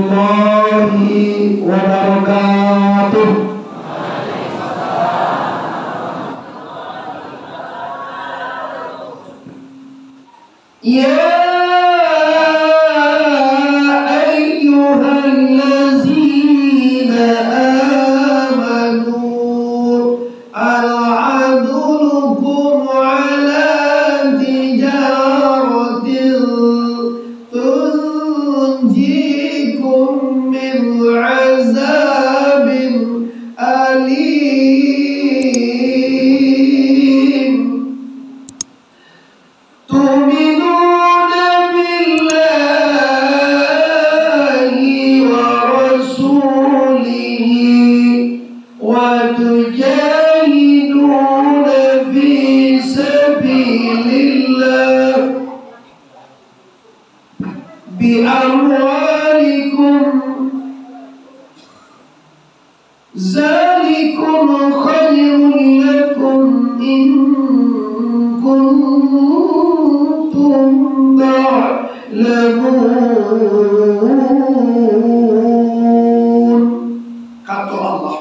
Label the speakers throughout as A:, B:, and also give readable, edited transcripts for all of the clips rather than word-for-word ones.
A: warahmatullahi wabarakatuh. Ya ayyuhallazina amanu al-'adlukum 'ala tijaratin tunjikum min 'azabin alim. Tu'minuna billahi wa rasulihi wa tujahiduna fi sabilillah bi amwalikum zalikum khairun lakum in kuntum ta'lamun. Kata Allah,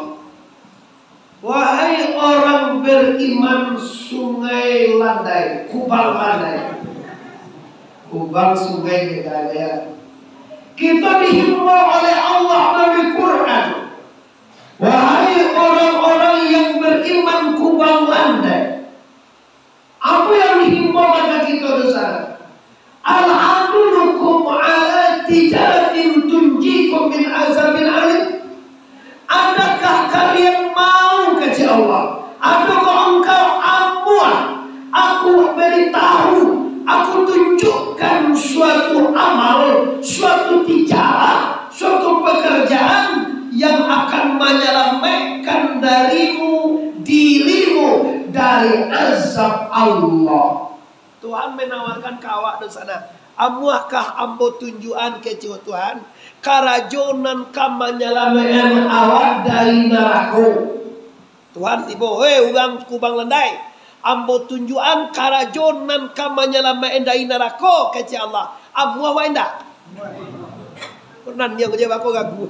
A: wahai orang beriman, sungai landai, kubang landai, kubang sungai negara. Kita dihimbau oleh Allah melalui Quran, wahai orang-orang yang beriman, kubang landai. Apa yang dihimbau pada kita dosa? Al-'adlukum 'ala tijaratin tunjikum min azabin alim. Adakah kalian mau kata Allah? Adakah engkau amuah? Aku beritahu, aku tunjukkan suatu amal, suatu tijarah, suatu pekerjaan yang akan menyelamatkan dirimu dari azab Allah. Tuhan menawarkan ke awak di sana. Amuahkah ambo tunjuan ke Tuhan? Karajonan kam menyelamatkan awak dari neraka. Tuhan ibu, urang kubang landai. Ambo tunjuan karajonan kam menyelamatkan dari neraka ke Allah. Amuah wa indah. Nan yang kerja aku gagu.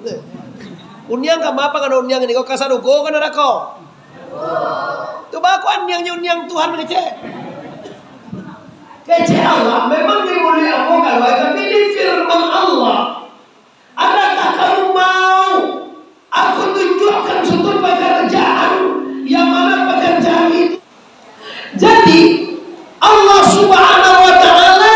A: Unyang kam apa kan unyang ini kau kasarugo kan neraka. Coba aku yang Tuhan ngecek. Kecil Allah memang dimulai aku kalau tapi ini firman Allah. Adakah kamu mau aku tunjukkan suatu pekerjaan yang mana pekerjaan itu? Jadi Allah Subhanahu wa taala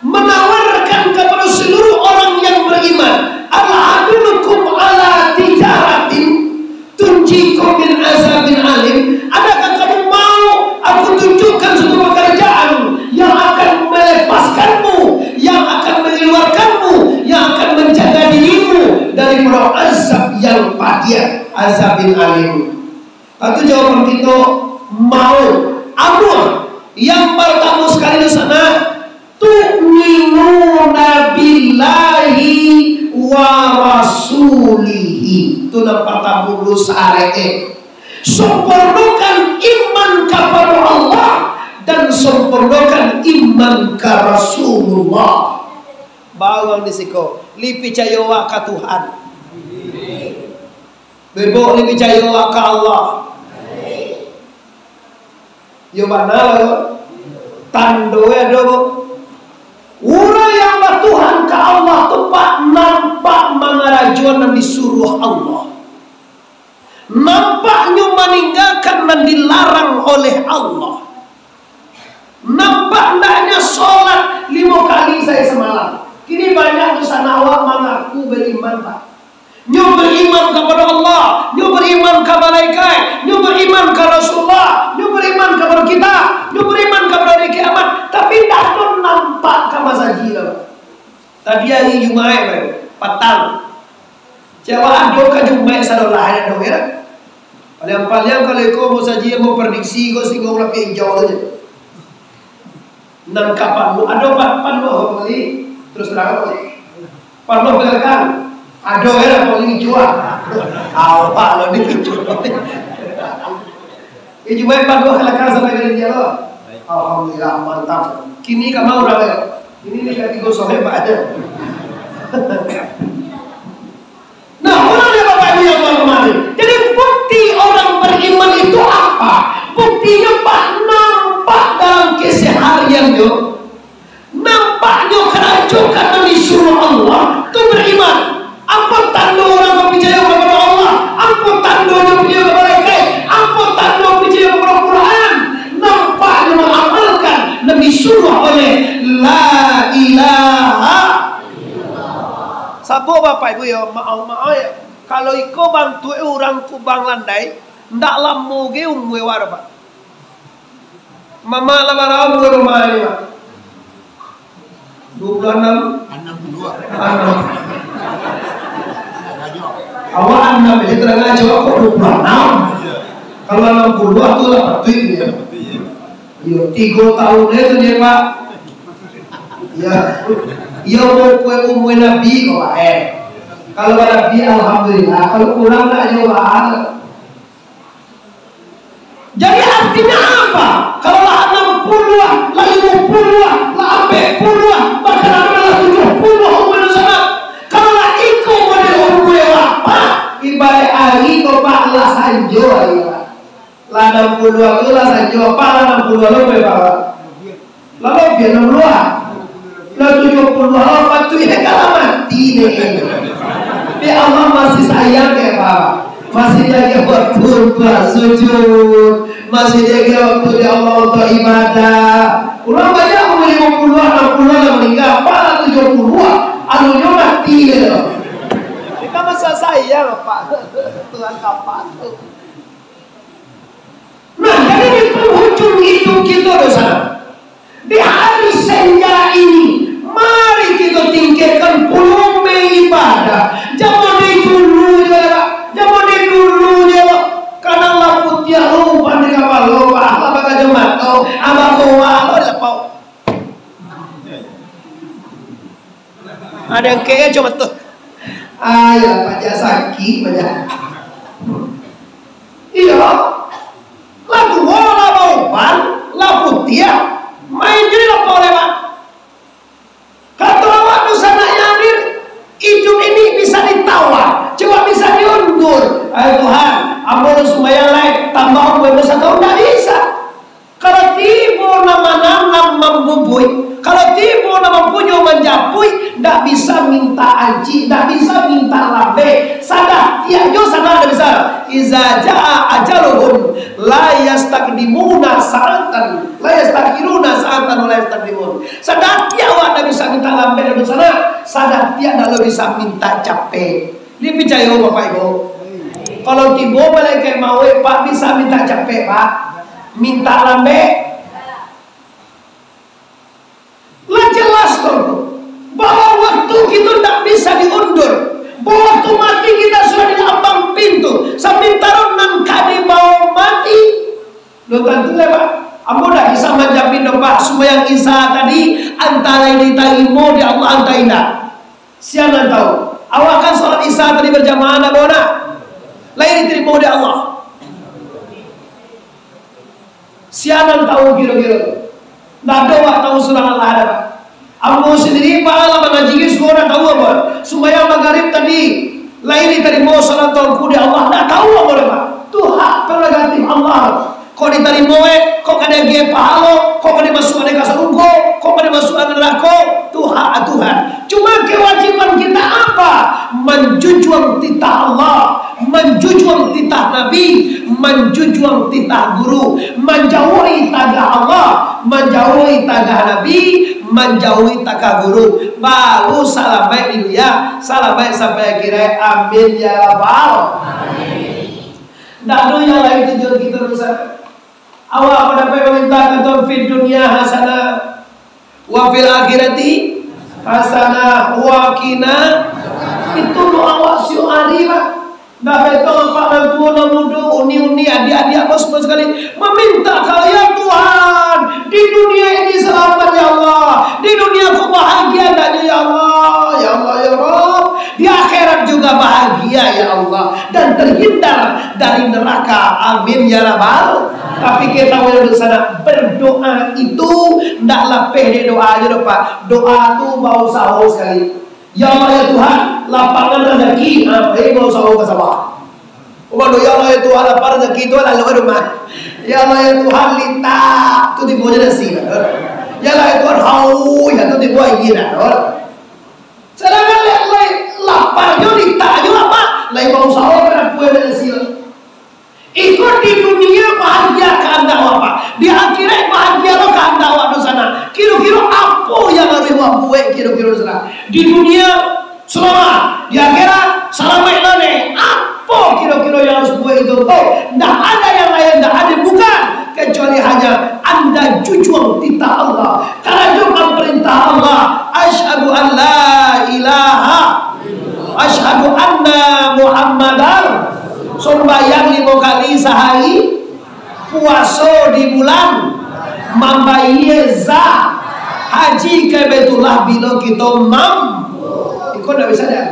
A: menawarkan kepada seluruh orang yang beriman, al-'adlukum 'ala tijaratin tunjikum min azabin alim. Adakah kamu mau aku tunjukkan suatu pekerjaan yang akan melepaskanmu, yang akan mengeluarkanmu, yang akan menjaga dirimu dari azab yang pedih, azabin alim. Itu jawaban kita mau. Amur yang pertama sekali di sana, tu'minuna billahi wa rasulihi. Itu nampak tabulu syariat. Sempurnakan iman kepada Allah dan sempurnakan iman ke Rasulullah. Bawang disiko lipi cayowa ke Tuhan. Bebo lipi cayowa ke Allah. Yo mana lo? Tando ya do. Ura yang Tuhan ke Allah tempat nampak mengarajuan dan disuruh Allah. Nampaknya meninggalkan dan dilarang oleh Allah. Nampak ndaknya sholat 5 kali saya semalam. Kini banyak di sana awak mengaku beriman Pak. Nyo beriman kepada Allah, nyo beriman kepada malaikat, nyo beriman kepada Rasulullah, nyo beriman kepada kita, nyo beriman kepada hari kiamat, tapi tak nampak ke masa jila. Tadi hari Jumaat petang. Jawa ado ke Jumaat sadolah ada dong ya. Paling-paling kalau kau mau saja mau prediksi kau singgung lebih jauh aja. Nan kapan lu ada pan lo beli terus terang beli. Pan lo belakang. Ada ya paling jual. Apa lo dijual? Ini Jumaat pan lo belakang sampai ke dia lo. Alhamdulillah mantap. Kini kamu udah ya. Ini nih kaki gosongnya Pak ada. dia kemarin. Jadi bukti orang beriman itu apa? Buktinya Pak nampak dalam keseharian yo. Nampaknya keracukan disuruh Allah itu beriman. Apa tanda orang percaya kepada Allah? Apa tanda orang percaya kepada malaikat? Apa tanda percaya kepada Quran? Nampaknya mengamalkan dan disuruh oleh la ilaha. Sabo Bapak Ibu ya, maaf ya. Kalau iko bantu orang kubang landai, ndak lamu ge umwe warba. Mama la barau rumah ini, Pak. 26 awal 6 jadi terang aja kok 26 kalau 60 itu lah betul ya. Iya 3 tahun itu dia Pak ya iya mau kue umwe Nabi kok kalau Nabi alhamdulillah kalau kurang tak jawab. Jadi artinya apa? Kalau lah 60 lah 50 lah 40 lah bahkan ada 70 umur sana. Kalau lah ikut model umur apa? Ibarat hari kau pak lah sanjo ya. Lah 60 itu lah sanjo apa lah 60 lo berapa? Lalu biar 60 lah. Lah 70 apa tu ya kalau mati deh. Ya Allah masih sayang ya Pak. Masih jaga waktu bersujud, masih jaga waktu di Allah untuk ibadah. Ulang banyak umur 50, 60 lah meninggal, apa 70 anunya mati loh. Kita masa sayang Pak, Tuhan kapan? Nah jadi di penghujung hidup kita dosa. Di hari senja ini, mari kita tingkatkan volume ibadah. Jangan dulu ya Pak. Jangan dulu ya Pak. Karena Allah putih lupa di kapal lupa. Allah bakal jemaat. Oh, abang tua lepau. Ada yang kayaknya cuma tuh. Ayah pajak sakit pajak. Iya. Lah tua lah baupan, lah putih. Main jadi lepau lewat. Kata waktu sana hadir, hidup ini bisa ditawar, coba bisa diundur. Ayo Tuhan, ampun sembahyang lain, tambah umur dosa kau tidak bisa. Kalau tiba nama membubui, kalau tiba nama punya menjapui, tidak bisa minta aji, tidak bisa minta lambe. Sadar, tiap jo sadar tidak bisa. Iza jaa ajaluhum, la yastakdimuna sa'atan, la yastakhiruna sa'atan, la yastakdimun. Sadar tiap awak tidak bisa minta lambe dan sana, sadar tiap tidak bisa minta capek. Ini percaya Bapak Ibu. Kalau tiba malaikat mau Pak bisa minta capek Pak. Minta lambe lah jelas tuh bahwa waktu kita tidak bisa diundur, bahwa waktu mati kita sudah di ambang pintu sambil taruh nan kadi mau mati lo tentu Pak kamu tidak bisa menjamin Pak semua yang Isa tadi antara ini tarimo di Allah antara indah siapa tahu awak kan sholat Isa tadi berjamaah nak bona lain diterima di Allah. Sianan tahu kira-kira. Nggak ada waktu tahu surah Allah ada Pak. Ambo sendiri pahala mengaji suara tahu apa? Supaya magharib tadi lain tadi mau salat tolku di Allah nggak tahu apa Pak. Itu hak prerogatif Allah. Kau diterima kau kada ge pahala, kau kada masuk ada surga, kau kada masuk neraka. Itu hak Tuhan. Cuma kewajiban kita apa? Menjunjung titah Allah, menjunjung titah Nabi, menjunjung titah guru, menjauhi taga Allah, menjauhi taga Nabi, menjauhi taga guru. Baru salam baik dulu ya, salam baik sampai akhirnya. Amin ya rabbal. Amin. Nggak ada yang lain tujuan kita rusak. Awak mendapat perintah keton fid dunia hasanah wa fil akhirati hasanah wa qina. Itu doa wasyu ari Pak. Ndak betul Pak dan tua muda uni adik-adik apa semua sekali meminta kalian Tuhan di dunia ini selamat ya Allah, di dunia aku bahagia dan ya Allah ya Allah ya Rabb, di akhirat juga bahagia ya Allah dan terhindar dari neraka. Amin ya rabbal. Tapi kita mulai sana berdoa itu ndaklah pede doa aja Pak. Doa tuh bau sahur sekali. Ya Allah ya Tuhan, lapangan rezeki, apa yang bau sahur ke sawah. Waduh ya Allah ya Tuhan apa rezeki itu lalu rumah. Ya Allah ya Tuhan lita tu di bawah nasi lah. Ya Allah ya Tuhan hau ya tu di bawah ini lah. Sedangkan lihat lapar jo lita jo apa? Lain bau sahur pada buah nasi lah. Ikut di dunia bahagia kehendak apa? Di akhirat bahagia lo kehendak apa di sana? Kira-kira apa yang harus buat kira-kira sana? Di dunia selamat, di akhirat selamat nane. Apa kira-kira yang harus buat itu? Oh, tidak ada yang lain, tidak ada bukan kecuali hanya anda jujur titah Allah. Karena juga perintah Allah. Asyhadu an la ilaha, asyhadu anna Muhammadan. Sembahyang 5 kali sehari, puasa di bulan, membayar haji ke Baitullah bila kita mampu. Ikut tidak bisa dah.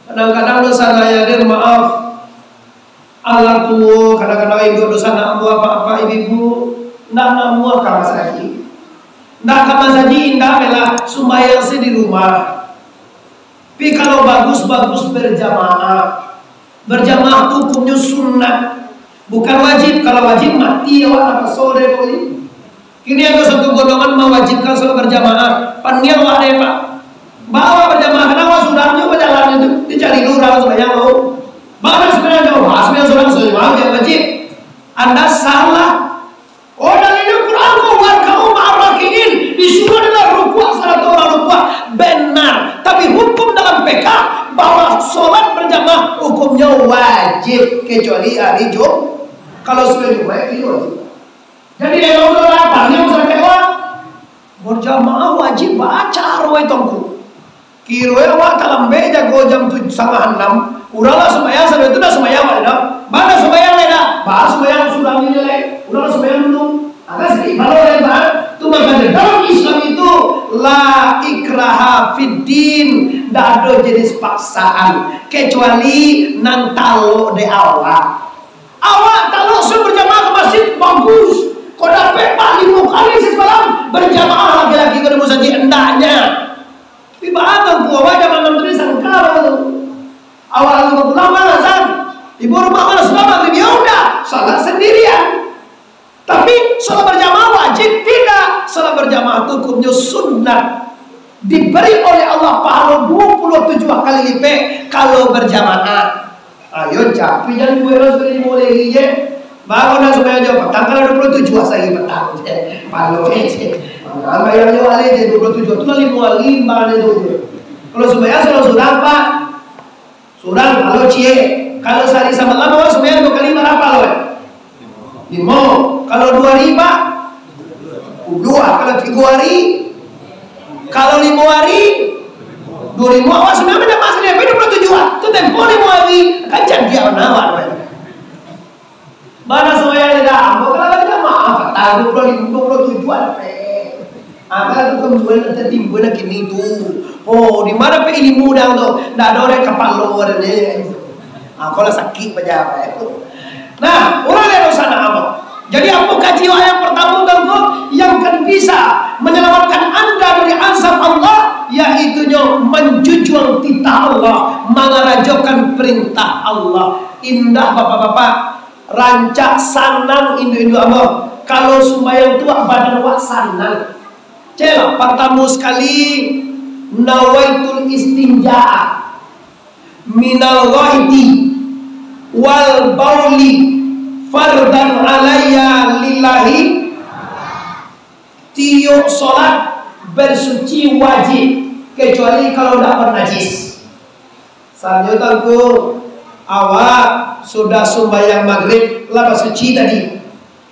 A: Kadang-kadang dosa saya dan maaf Allah tu kadang-kadang ikut dosa nak buat apa-apa ibu nak buat kamar saji, nak kamar saji indah bela sembahyang di rumah. Tapi kalau bagus-bagus berjamaah tu hukumnya sunnah, bukan wajib. Kalau wajib mati awak apa sore boleh. Kini ada satu golongan mewajibkan sholat berjamaah. Pandian awak deh pak, bawa berjamaah karena awak sudah juga jalan itu dicari lurah sebanyak lo. Bawa sebenarnya jauh, sebenarnya seorang semua yang wajib. Anda salah. Oh dalilnya Quran kamu ma'arakiin disuruh adalah rukuk salat orang rukuk benar. Tapi hukum dalam PK bahwa sholat berjamaah hukumnya wajib kecuali hari Jumat. Kalau sebelum Jumat itu wajib. Jadi kalau sudah apa? Yang sudah keluar berjamaah wajib baca arwah tongku. Kira awak dalam beja go jam 7.30. Udahlah sembahyang sampai itu dah sembahyang ada. Mana sembahyang ada? Bahas sembahyang sudah nilai. Udahlah sembahyang dulu. Ada sedikit kalau lebar. Itu makanya dalam Islam itu la ikraha fiddin, tidak ada jenis paksaan kecuali nang talo de awak. Awak talo suruh berjamaah ke masjid bagus. Kau dapat 5 kali semalam berjamaah lagi-lagi ke masjid hendaknya. Tapi bahkan ku awak zaman menteri sangkar tu. Awak lalu pulang mana san? Ibu rumah mana sudah maghrib ya udah salat sendirian. Tapi salat berjamaah wajib tidak. Salat berjamaah itu hukumnya sunnah. Diberi oleh Allah pahala 27 kali lipat kalau berjamaah. Ayo capek jangan gue harus beri boleh ya. Baru dah supaya jawab petang kalau 27 lagi petang. Pahala aja. Mana yang jauh aja 27 itu lagi mau limba itu. Kalau supaya sudah pak. Sudah kalau cie. Kalau sehari sama lama supaya 2 kali berapa loh? 5. Kalau 2 riba 2. Kalau 3 hari, kalau 5 hari 2.000. Awas sebenarnya ada masalah. Tapi 27 itu tempo 5 hari kan janji awal. Mana semuanya ada? Kalau kita maaf, tahu 27 ada. Agar itu kemudian tertimbun kini itu. Oh, di mana pe ilmu dah tu? Dah ada orang kapal luar ni. Kalau sakit macam itu. Nah, orang yang sana apa? Jadi apakah jiwa yang pertama tentu yang akan bisa menyelamatkan anda dari azab Allah, yaitunya menjunjung titah Allah, mengarajokan perintah Allah. Indah bapak-bapak, rancak sanang indu-indu Allah. Kalau sembahyang tua badan wak sanang. Cela pertama sekali nawaitul istinja'a minal ghaiti wal bauli fardan alayya lillahi. Tiup solat bersuci wajib kecuali kalau tidak bernajis. Selanjutnya awak sudah sembahyang maghrib lah bersuci tadi.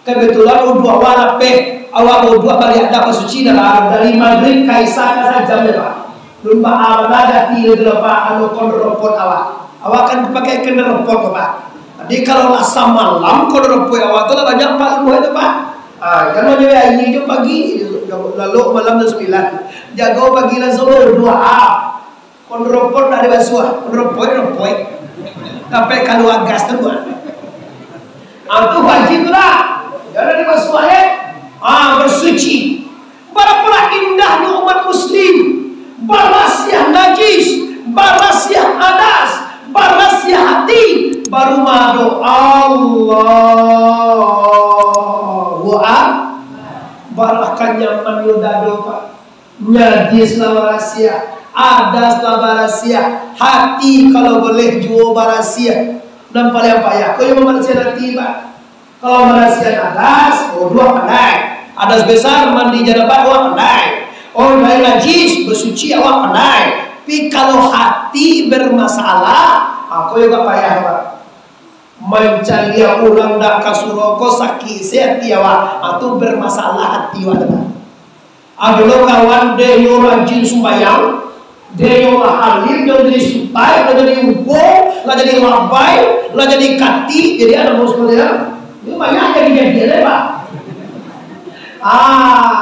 A: Kebetulan udhu awak lapeh. Awak udhu balik ada bersuci dari maghrib kaisa saja pak. Belum awak ada tidur pak anu konropot awak. Awak kan pakai kendaraan pak. Jadi kalau asam malam konropot awak tu lah banyak pak itu pak. Kalau dia ini itu pagi lalu malam jam 9. Jaga pagi langsung doa. Konropot dari basuh. Konropot. Sampai kalau gas tu buat. Itu wajib lah. Jangan dibasuh bersuci. Berapa indahnya umat muslim. Baras yang najis, baras yang adas, baras yang rumah doa Allahu Akbar kan nyaman yodado Pak. Nyadi selama rahasia, ada selama rahasia, hati kalau boleh jual barasia. Dan paling apa ya? Kau yang merahasia hati Pak. Kalau merahasia adas, dua pandai. Adas besar mandi jadabat awak pandai. Orang lain najis bersuci awak pandai. Tapi kalau hati bermasalah, aku juga payah Pak. Mencari orang dak kasuroko sakit sehati awak, atau bermasalah hati awak. Aduh kawan dia yang rajin sembahyang, dia yang halim, dia jadi sutai, dia jadi upo, lah jadi labai, lah jadi kati, jadi ada bos dia. Ini banyak jadi Pak.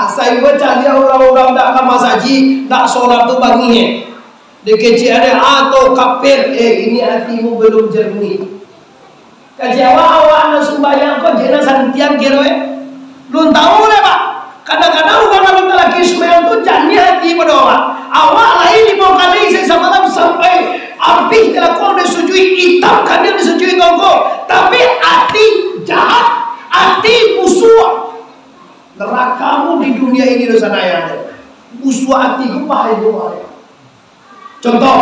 A: Saya baca dia orang-orang tak kamar saji, tak sholat tu bangi. Dikeci ada atau kafir, ini hatimu belum jernih. Kajawa awak sembahyang kau jelas santiang kira, belum tahu lah Pak. Kadang-kadang orang lagi sembahyang tu jangan hati berdoa. Awak lain di bawah kali saya sampai api kalau kau disujui hitam kan dia disujui kau. Tapi hati jahat, hati musuh. Nerakamu di dunia ini dosa naya. Musuh hati ku pahai doa. Contoh,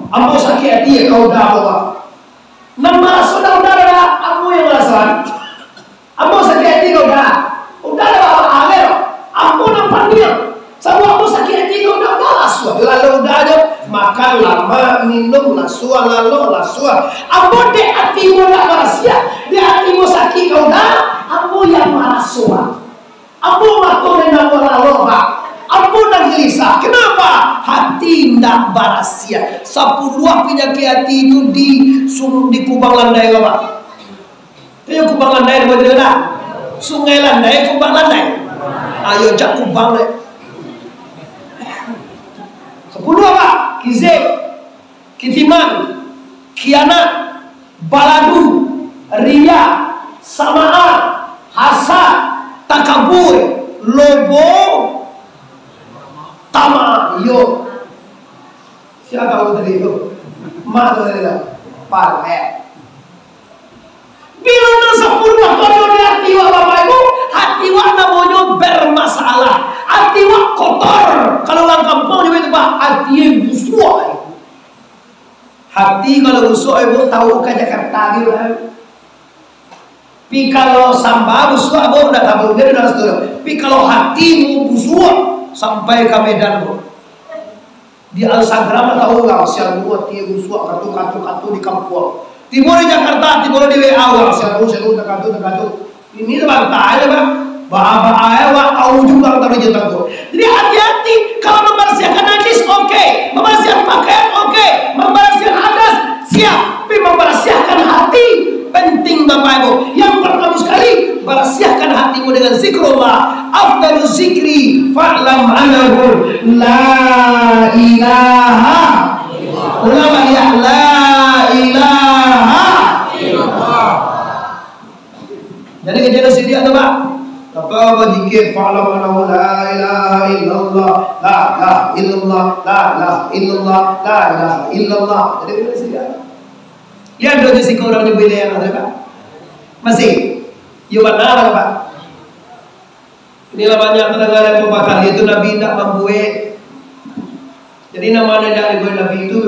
A: ambo sakit hati kau dah doa. Nama saudara-saudara ambo yang alasan. Ambo sakit hati kau dah. Udah dah alir. Ambo nampak dia. Sama ambo sakit hati kau dah lasua. Lalu udah aja makan lama minum lasua lalu lasua. Ambo de hati mo dah rahasia. De hati mo sakit kau dah. Ambo yang lasua. Ambo makone nak lalu Pak. Ambo dah gelisah. Kenapa? Hati ndak barasia. 10 penyakit hati itu di Kubang Landai Pak. Itu Kubang Landai betul tak? Sungai Landai, Kubang Landai. Ayo jak Kubang le. 10 apa? Kizek, kitiman, khianat, baladu, riya, samaan, hasad, takabur, lobo, tamak. Yo. Siapa tahu tadi itu? Mak tu tadi tak? Parah. Bila nak 10 kalau di hati wak bapak ibu, hati wak namanya bermasalah, hati wak kotor. Kalau orang kampung juga itu Pak, hati busuk. Hati kalau busuk ibu tahu ke Jakarta gitu kan. Tapi kalau samba busuk ibu udah tahu dia udah setuju. Tapi kalau hatimu busuk sampai ke Medan bu. Di Instagram tahu nggak siang buat hati busuk kartu di kampung. Timur di Jakarta, timur di WA, seru tekatu. Ini bantah aja Bang. Bahaya wak tahu juga tahu jetak tuh. Jadi hati-hati kalau membersihkan najis oke, membersihkan pakaian oke, membersihkan hadas siap, tapi membersihkan hati penting Bapak Ibu. Yang pertama sekali bersihkan hatimu dengan zikrullah. Afdaluz zikri fa'lam annahu la ilaha ulama ya la ilaha illallah. Jadi kejadian sini ada Pak. Apa zikir fa'lam annahu la ilaha illallah, la ilaha illallah, la ilaha illallah, la ilaha illallah. Jadi kejadian sini ada. Lihat doa si orang di wilayah yang ada Pak. Masih. Yuk benar Pak. Inilah banyak terdengar yang beberapa kali itu Nabi tidak membuat. Jadi namanya dari Nabi itu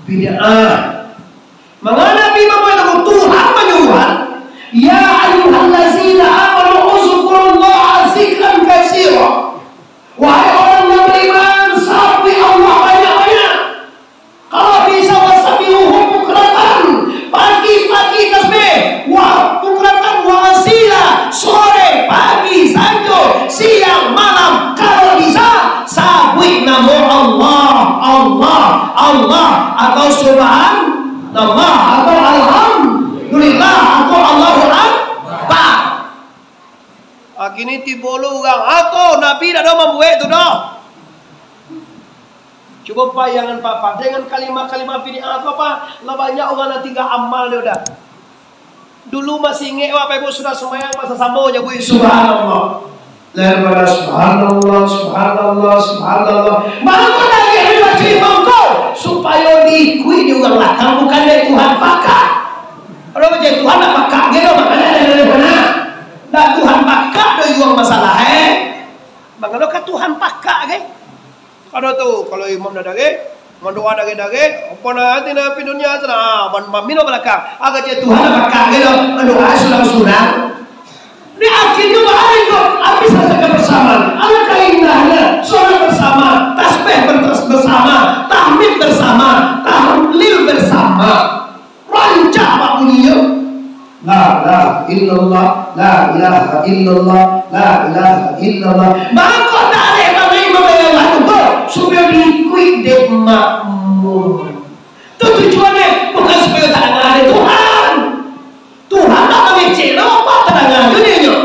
A: bid'ah. Maka Nabi membuat Tuhan menyuruh, ya ayyuhallazina amanu uzkurullaha dzikran katsira. Wahai orang yang beriman, sabri Allah banyak-banyak. Kalau bisa wasabihu bukratan, pagi-pagi tasbih, wa bukratan wa asila, sore, pagi, sanjo, siang, malam. Kalau bisa sabri nama Allah atau subhanallah atau alhamdulillah atau Allahu akbar. Kini tibolu orang atau Nabi dah membuat itu dah. Coba bayangan Papa dengan kalimat-kalimat bid'ah apa? Lah banyak orang nanti enggak amal dia dah. Dulu masih ingat Bapak Ibu sudah sembahyang masa sama aja Bu subhanallah. Daripada subhanallah. Mana lagi yang wajib monggo supaya diikui diulang lah. Kamu bukan dari Tuhan pakai.
B: Kada tu kalau imam dah dage, mendoa dage, apa nanti na dunia sana, mino belakang. Agak je
A: Tuhan apakah gitu mendoa surang-surang. Ini akhirnya bahaya itu. Habis rasakan bersama. Alangkah indahnya sholat bersama, tasbih bersama, tahmid bersama, tahlil bersama. Rancak pak bunyinya. La ilaha illallah, la ilaha illallah, la ilaha illallah. Maka tak ada imam yang lalu supaya diikuti dek makmum. Itu tujuannya bukan supaya tak ada Tuhan. Tuhan tak mengecek apa tak ada dia.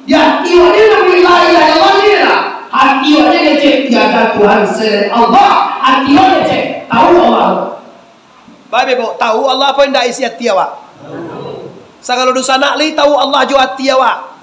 A: Ya tiwa dia nak wilayah yang mana lah. Hati dia ngecek tiada Tuhan selain Allah. Hati dia ngecek tahu Allah.
B: Baik bu, tahu Allah apa yang dah isi hati awak. Segala dosa nak li tahu Allah jo hati awak.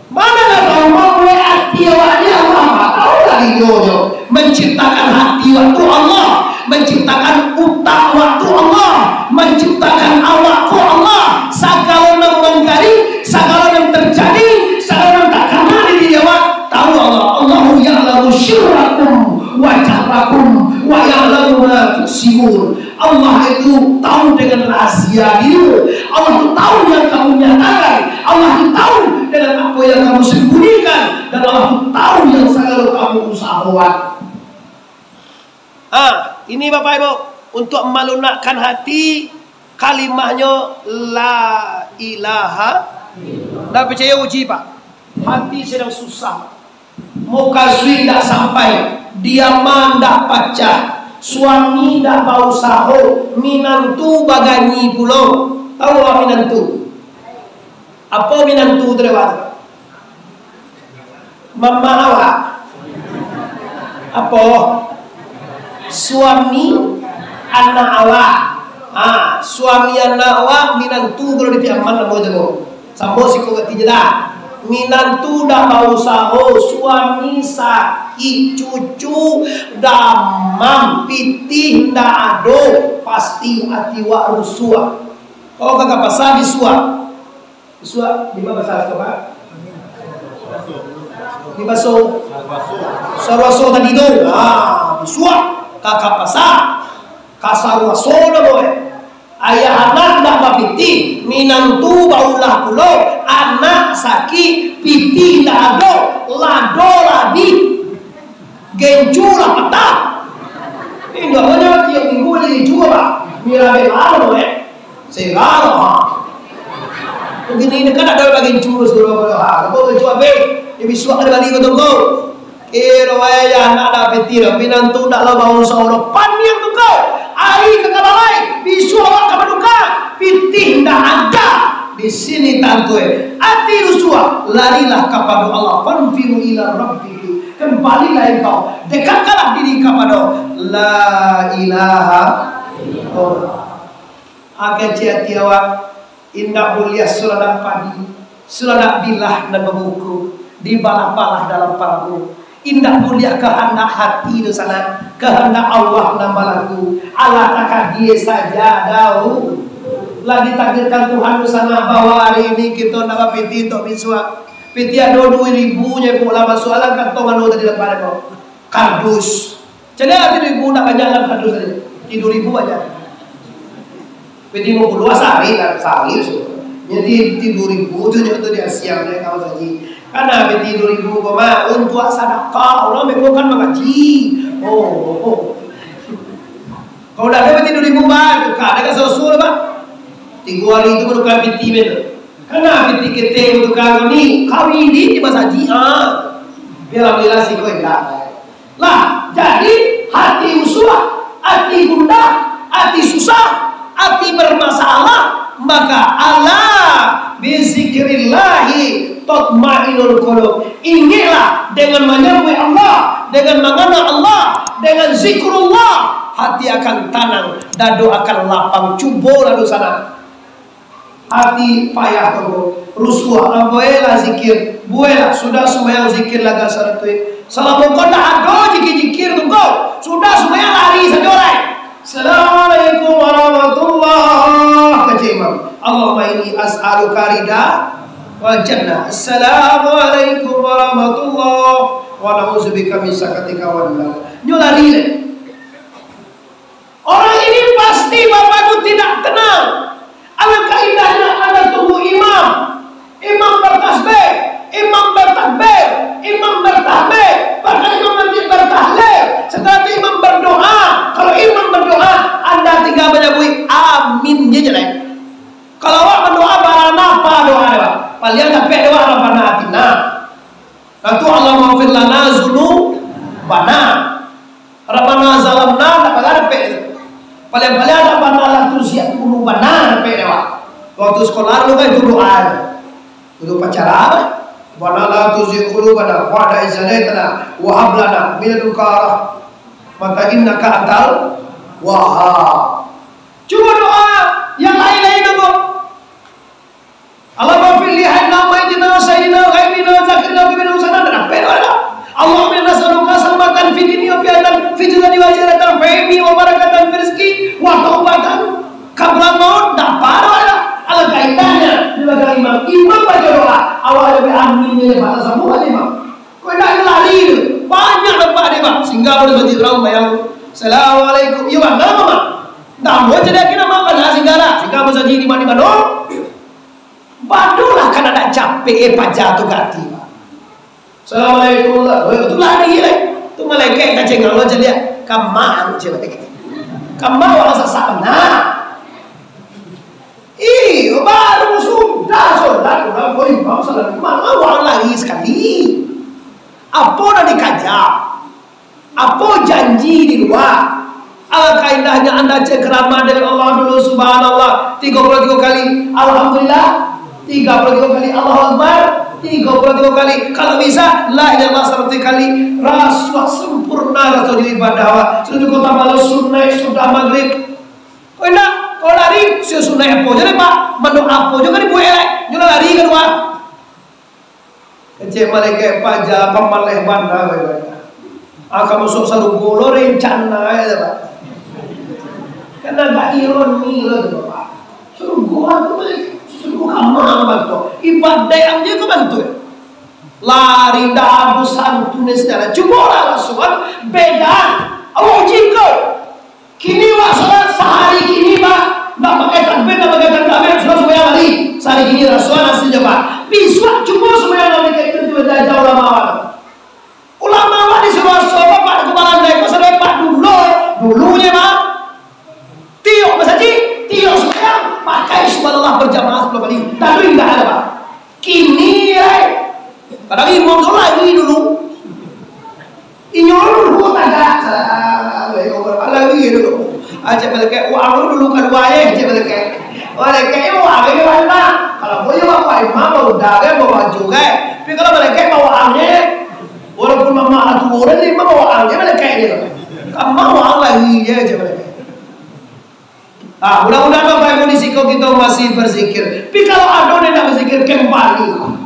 A: Mana dah tahu mau hati awak ni Allah tahu lagi dia menciptakan hati waktu Allah, menciptakan utak waktu Allah, menciptakan awakku Allah. Segala yang menggaring, segala yang terjadi, segala yang tak kena di dia awak tahu Allah. Allahu ya'lamu syirrakum wa jahrakum wa ya'lamu ma tuksibun. Allah itu tahu dengan rahasia dirimu. Allah itu tahu yang kamu nyatakan. Allah itu tahu dengan apa yang kamu sembunyikan. Dan Allah itu tahu yang segala kamu usahakan.
B: Ini Bapak Ibu untuk melunakkan hati kalimahnya la ilaha. Dah percaya uji Pak. Hati sedang susah.
A: Muka sui tak sampai, diaman tak pacah, suami tak bau sahur, minantu baganyi pulau. Tahu apa minantu? Apa minantu terlewat? Mama awak. Apa? Suami anak awak. Suami anak awak minantu kalau di piaman nama itu. Sambo si kau berarti jelah. Minantu dah bau sahur, suami sakit, cucu damam, pitih dah ado, pasti hati wak rusuh. Kau kagak pasal disuap, disuap di mana pasal tu Pak? Di baso, sarwaso tadi tu, disuap, kagak pasal, kasarwaso dah boy. Ayah anak dah bapiti, minantu baulah pulau, anak sakit, piti dah ada, lado ladi, genculah patah. Ini dah banyak tiap minggu lagi juga Pak. Mira belalo segala. Begini kan ada lagi gencur suruh kalau gencur apa? Ibu suak ada balik betul kau. Kira ayah anak dah piti, minantu dah lah bau sauro pan yang tu kau. Ai ke kabalai, bisu awak ke paduka, pitih dah ada di sini tantue. Ati rusua, larilah kepada Allah, fanfiru ila rabbiki. Kembalilah engkau, dekatkanlah diri kepada la ilaha illallah. Agar jati awak indah mulia suradak padi, suradak bilah dan membuku, dibalah-balah dalam paramu. Indah mulia kehendak hati di sana, kehendak Allah nambalaku. Allah takkan dia saja tahu. Lah ditakdirkan Tuhan di sana bahwa hari ini kita nak piti untuk biswa. Piti ada 2.000 nya pula masuk alam kantongan tu tadi depan kau. Kardus. Jadi ada 2.000 nak banyak kardus tadi. 2.000 banyak. Piti mau keluar sehari kan sehari so. Jadi 2.000 tu nyoto dia siang dia kau tadi. Karena beti 2.000 koma untuk sedekah orang mereka kan mengaji. Kalau dah ada beti 2.000 bah, tu kan ada sesuatu bah. 3 hari itu baru kan beti betul. Karena beti kita untuk kau ni kami ini di masaji biar alhamdulillah sih kau enggak. Lah jadi hati usulah, hati gundah, hati susah, hati bermasalah, maka Allah bizikrillahi tatmainul qulub. Ingatlah dengan menyembah Allah, dengan mengenal Allah, dengan zikrullah, hati akan tenang, dadu akan lapang. Cubalah di sana. Hati payah kau, rusuh, amboela zikir, buela sudah sembahyang zikir laga saratu. Salam kau dah ada zikir tu kau, sudah sembahyang lari saja orang. Assalamualaikum warahmatullahi wabarakatuh. Allahumma inni as'aluka ridha wal jannah. Assalamualaikum warahmatullahi wa na'udzubika min sakhatika wan nar.
B: nyolari. Orang ini pasti Bapak Ibu tidak kenal. Alangkah indahnya Anda tunggu imam. Imam bertasbih, imam bertakbir, imam bertahmid, bahkan imam nanti bertahlil. Setelah itu imam berdoa. Kalau imam berdoa, Anda tinggal menyebut aminnya aja deh. Kalau awak berdoa barang apa doa dia? Paling sampai doa Rabbana atina. Lalu Allah maafir lana dzunubana. Rabbana zalamna tak ada pe. Paling-paling ada Rabbana la tuzigh qulubana pe dewa. Waktu sekolah lu kan itu doa. Itu pacara apa? Rabbana la tuzigh qulubana ba'da idh hadaytana wa hab lana min ladunka maka innaka antal wahhab. Cuma doa yang lain-lain itu. Allah maafir li hadna wa idina sayyidina ghaibina zakirna bina usana dan apa doa. Allahumma inna nas'aluka salamatan fid dunya wa fil akhirati fi jannati wa jannatan fa'imi wa barakatan fi rizqi wa taubatan qabla maut. Tak parah. Alangkah indahnya di belakang imam. Imam baca doa, awal lebih amin ini bahasa semua imam. Kau nak lari banyak tempat dia bang. Sehingga boleh bagi orang bayang. Assalamualaikum. Iya bang, nama bang. Tak mau jadi kita makan nasi gara. Sehingga boleh jadi di mana-mana. Badulah kan ada capek pajak tu ganti. Assalamualaikum. Itu lari lagi. Tu malaikat tak cengeng lo jadi kamar je malaikat. Kamar orang sesak benar. Baru sudah solat orang boleh bawa salat mana orang lari sekali. Apa nak dikajar? Apa janji di luar? Alangkah indahnya Anda ceramah dengan Allah dulu subhanallah 33 kali, alhamdulillah 33 kali, Allahu Akbar 33 kali. Kalau bisa la ilaha illallah 100 kali. Rasuah sempurna atau di ibadah. Sudah kota malam sunnah sudah maghrib. Kau nak kau lari sunnah apa jadi pak? Menu apa juga dibuat? Jangan lari kedua. Kecil malaikat pajak pemaleh bandar ibadah. Akan masuk satu golo rencana ya pak. Karena gak ironi lah tu pak. Suruh gua tu malaikat. Suruh kamu bantu. Ibadah yang dia tu bantu. Lari dah bosan tunis darah. Cuba lah rasuan beda. Allah jika kini wak salat sehari kini pak. Tak pakai takbir, tak pakai takbir, sudah semua lari. Sehari kini rasuan hasilnya pak. Biswa cuba semua lari itu juga jauh ulama awal. Ulama awal di sebuah sobat pada kepala mereka sampai pak dulunya pak. Tiok masaji, tiok sekarang pakai subhanallah berjamaah 10 kali. Tapi tidak ada pak. Kini kadang imam tu lagi dulu. Inyor dulu tak ada. Lagi dulu. Aja malaikat uang dulu kan wae aja malaikat. Malaikat uang ini mana? Kalau boleh bawa imam bawa dagang bawa juga. Tapi kalau malaikat bawa uangnya, walaupun mama atu orang ni bawa uangnya malaikat ni. Kamu uang lagi aja malaikat. Mudah-mudahan Bapak Ibu di siko kita masih berzikir. Tapi kalau ada yang tak berzikir kembali.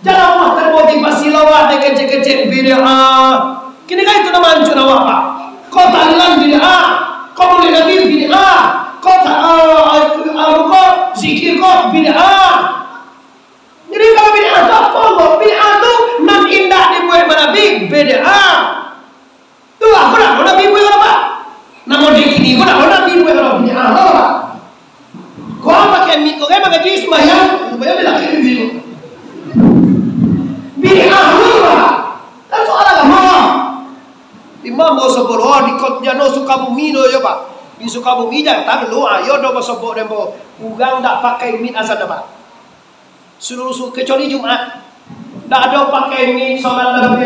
B: Jangan awak termotivasi lawat dengan kecil-kecil bid'ah. Kini kan itu nama hancur awak pak. Kau tahlilan bid'ah, kau boleh nabi bid'ah, kau zikir kau bid'ah. Jadi kalau bid'ah itu apa? Bid'ah itu nan indah dibuat nabi bid'ah. Tu aku nak nabi buat apa? Nama dikini aku nak nabi buat apa? Bid'ah apa? Kau pakai mik, kau pakai jus bayang, bayang bila kini video. Bid'ah apa? Kan soal agama. Imam mau sebut di kotnya no Sukabumi no ya pak. Di Sukabumi jangan tahu lu ayo do sebut demo ugang tak pakai mit asal pak. Seluruh kecuali Jumat. Tak ada pakai mit solat dalam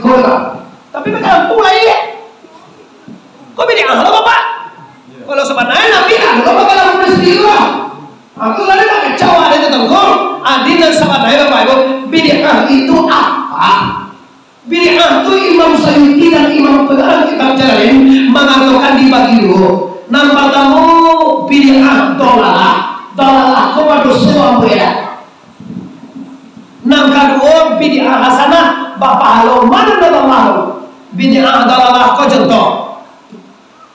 B: kola. Tapi mereka pula ya. Kau beda apa pak? Kalau sebenarnya nabi lo bakal bersendiri lah. Aku lagi tak kacau ada tetangga. Adi dan sebenarnya bapak ibu bid'ah itu apa? Bid'ah itu Imam Sayyidi dan Imam Pengarang kitab Jalalain mengatakan dibagi dulu. Nampak kamu bid'ah dolalah kepada semua beda. Nampak dua bid'ah hasanah bapak halau mana dalam halau. Bid'ah dolalah kau contoh.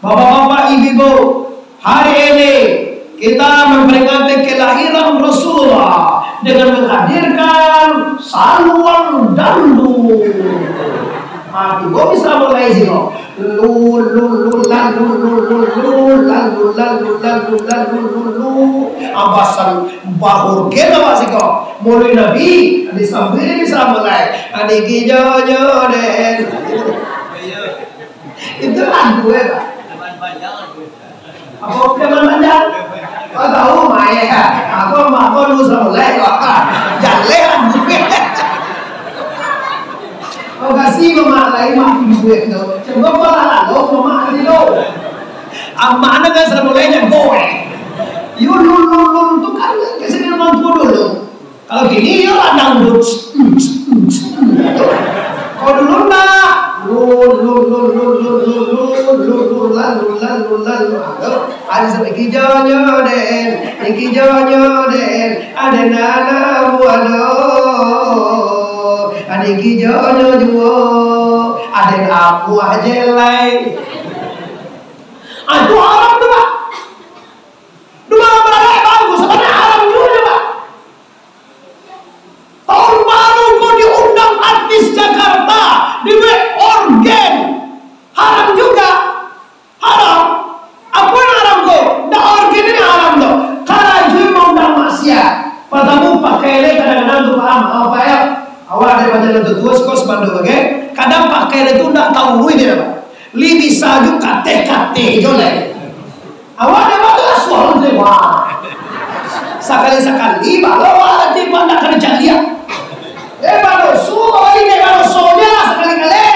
B: Bapak-bapak ibu, hari ini kita memperingati kelahiran Rasulullah dengan menghadirkan saluang dandu. Gue bisa mulai sih kok. Ambasan bahur kita masih kok. Mulai Nabi disambil bisa mulai. Adiki jojo den. Itu lagu ya Pak. Apa keman panjang? Kau tahu Maya ya? Aku lu mulai kok. Jangan gue. Kau kasih mama lain makin gue tu. Coba pala lo mama ni lo. Amma anak kan sudah mulainya gue. Yo lu tu kan kesini orang tua dulu. Kalau gini yo landang dulu. Kau dulu nak. Ada sampai kijojo den, ada nana buado. Ada kijojo juo, ada aku aja lain. Aduh haram tu Pak. Dua berai bagus, sebenarnya haram juga Pak. Tahun baru kau diundang artis Jakarta, dibuat organ, haram juga, haram. Apa yang haram kau? Dah organ ini haram tu. Kalau jual mau undang maksiat, pertama pakai le kadang-kadang tu paham apa ya? Awal ada baca itu dua skos bandu, oke? Kadang pakai itu tidak tahu ini apa. Li bisa juga kate joleh. Awal ada baca suara tu wah. Sekali baru ada di mana kerja dia. Baru suara ini baru soalnya sekali-kali.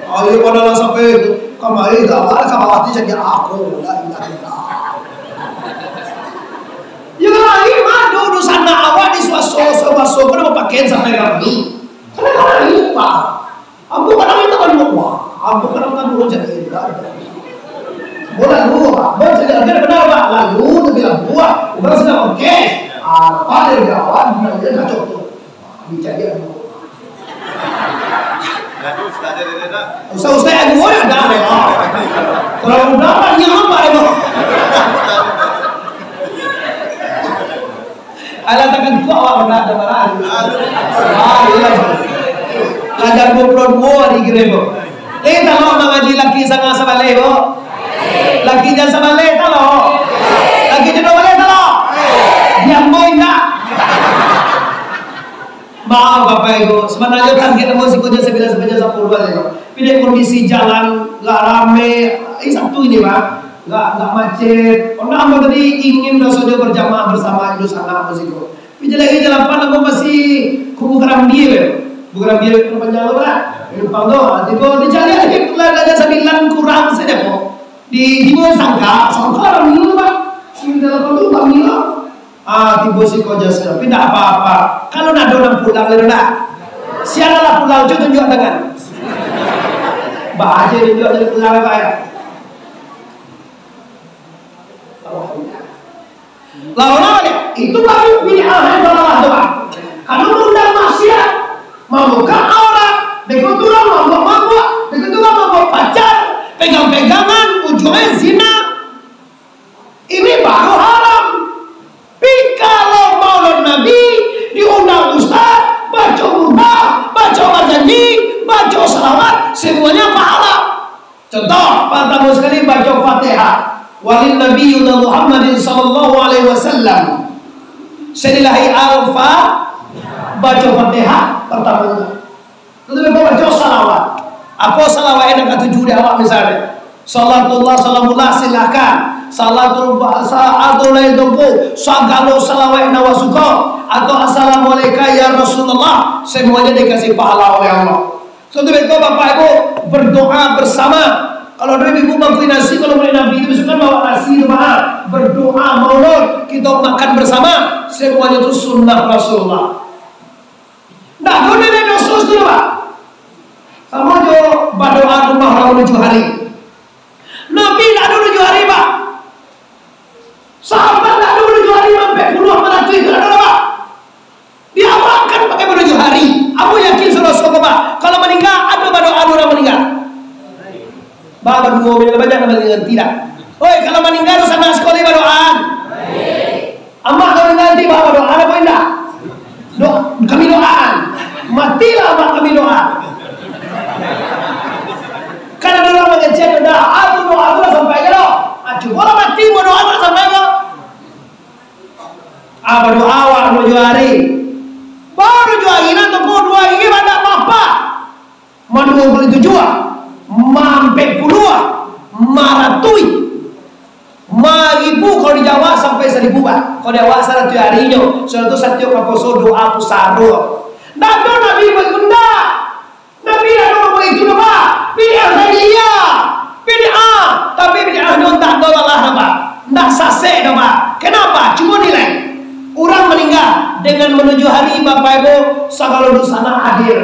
B: Ayo pada sampai kemarin awal kawati jadi aku lah indah. Ya ini mah dulu sana awal di suasana kenapa pakaian sampai kami? Kenapa ini Pak? Aku kadang itu kan lupa. Aku kadang kan dulu jadi indah. Boleh lu Pak, boleh jadi benar Pak. Lalu tu bilang buah, udah sudah oke. Apa dia jawab? Dia kacau tu. Bicara apa? Ustaz yang gue ada deh. Kalau udah kan yang apa itu? Alat akan tua orang ada barang. Iya. Lajar buat di grebo. Kalau mengaji laki sangat sama lebo. Laki jangan sama le talo. Laki jangan boleh talo. Dia mau indah. Maaf Bapak Ibu, sebenarnya kan kita musik aja sebiasa 10 balik. Pilih kondisi jalan nggak rame, Sabtu ini Pak, nggak macet. Orang apa tadi ingin rasanya berjamaah bersama itu sana musikku. Pilih lagi jalan apa? Aku masih kubu keram dia, bukan dia perpanjang lah. Lupa doa. Tiba di jalan lagi ada 9 kurang saja kok. Di sangka orang ini Pak, 9 Pak Milo. Tiba si koja sudah tidak apa-apa. Kalau nak orang pulang lalu nak, siapa pulang itu tunjuk dengan. Baca tunjuk dari pulang apa ya? Lawan itu baru pilihan Allah doa. Kalau undang maksiat, membuka aurat, beketulan mabuk-mabuk, beketulan mabuk pacar, pegang-pegangan, ujungnya zina. Ini baru haram. Kalau maulid Nabi diundang ustaz, baca mubah, baca mazani, baca salawat, semuanya pahala. Contoh, pertama sekali baca Fatihah. Walin Nabi Muhammadin sallallahu alaihi wasallam. Selilahi alfa baca Fatihah pertama. Lalu baca salawat. Apa salawat yang ketujuh di awal misalnya? Salatullah salamullah silakan. Salatul sa'atul laidumku sagalo salawat nawasuka atau assalamualaikum ya Rasulullah, semuanya dikasih pahala oleh Allah. Suatu ketika Bapak Ibu berdoa bersama. Kalau dari ibu bangkuin nasi, kalau mulai Nabi itu misalkan bawa nasi itu mahal, berdoa maulud, kita makan bersama, semuanya itu sunnah Rasulullah. Nah, kalau dari dosus itu Pak, sama jo berdoa rumah orang 7 hari. Nabi tidak ada 7 hari Pak. Sahabat tak ada 7 hari sampai puluhan menantu itu ada Pak. Diamalkan pakai 7 hari. Aku yakin saudara-saudara Pak, kalau meninggal ada berdoa orang meninggal. Bapak dua meninggal banyak meninggal tidak. Oi, kalau meninggal sama sekali berdoaan. Amak kalau nanti bapak doa apa enggak? Kami doaan. Matilah Pak kami doa. Berdoa awak menuju hari. Baru jual ini atau dua ini ada apa? Manu beli tujuan, mampek puluh, maratui. Maribu kalau di Jawa sampai 1000 Pak. Kalau di Jawa sana 1 harinya. Soal itu satu kaposo doa pusaro. Ndak do Nabi bergunda. Nabi ada begitu Pak. Bid'ah dia. Bid'ah. Tapi bid'ah itu tak dolalah Pak. Ndak sase Pak. Kenapa? Cuma nilai. Orang meninggal dengan menuju hari Bapak Ibu segala dosana hadir.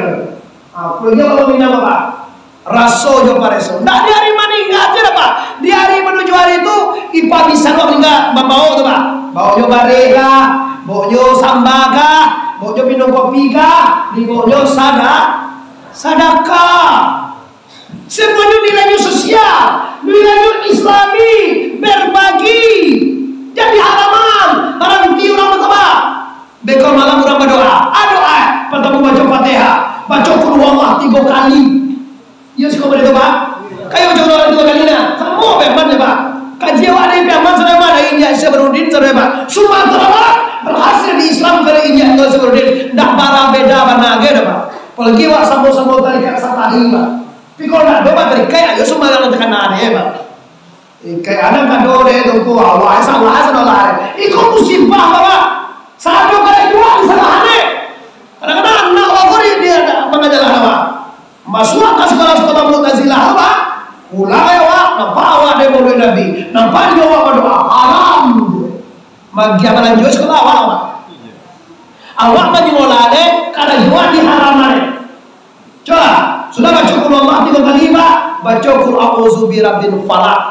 B: Kalau minta Bapak. Raso jo pareso. Ndak di hari meninggal aja Pak. Di hari menuju hari itu ipa bisa kok enggak bawa tuh Pak. Bawa jo barega, bawa jo sambaga, bawa jo minum kopi ga, di bawa jo sadakah. Semuanya nilainya sosial, nilainya islami, berbagi. Jadi halaman, barang ti orang berdoa. Bekal malam orang berdoa. Doa, pertama baca Fatihah, baca Qul huwallah 3 kali. Ya suka boleh Pak. Kayak macam orang 2 kali na. Semua memang ya Pak. Kajian ada yang memang sudah mana India Seberudin sudah Pak. Sumatera Pak berhasil di Islam dari India itu Seberudin. Dah bara beda mana aja Pak. Apalagi wak sama-sama tarikat satari Pak. Tapi kalau nak doa tarikat ya semua orang tekan ada ya Pak. Kayak anak kan doa itu ku awal salah lah. Ikut musibah Pak. Satu kali dua salah aneh. Kadang-kadang anak orang dia ada pengajaran Pak. Masuk ke sekolah-sekolah Mu'tazilah apa? Mulai awak nampak awak demo Nabi, nampak dia awak berdoa haram. Magi amalan jual sekolah awak. Awak maju molade kada jual di haram mana? Coba sudah baca Qul Allah 3 kali Pak, baca Qul a'udzu birabbil falaq.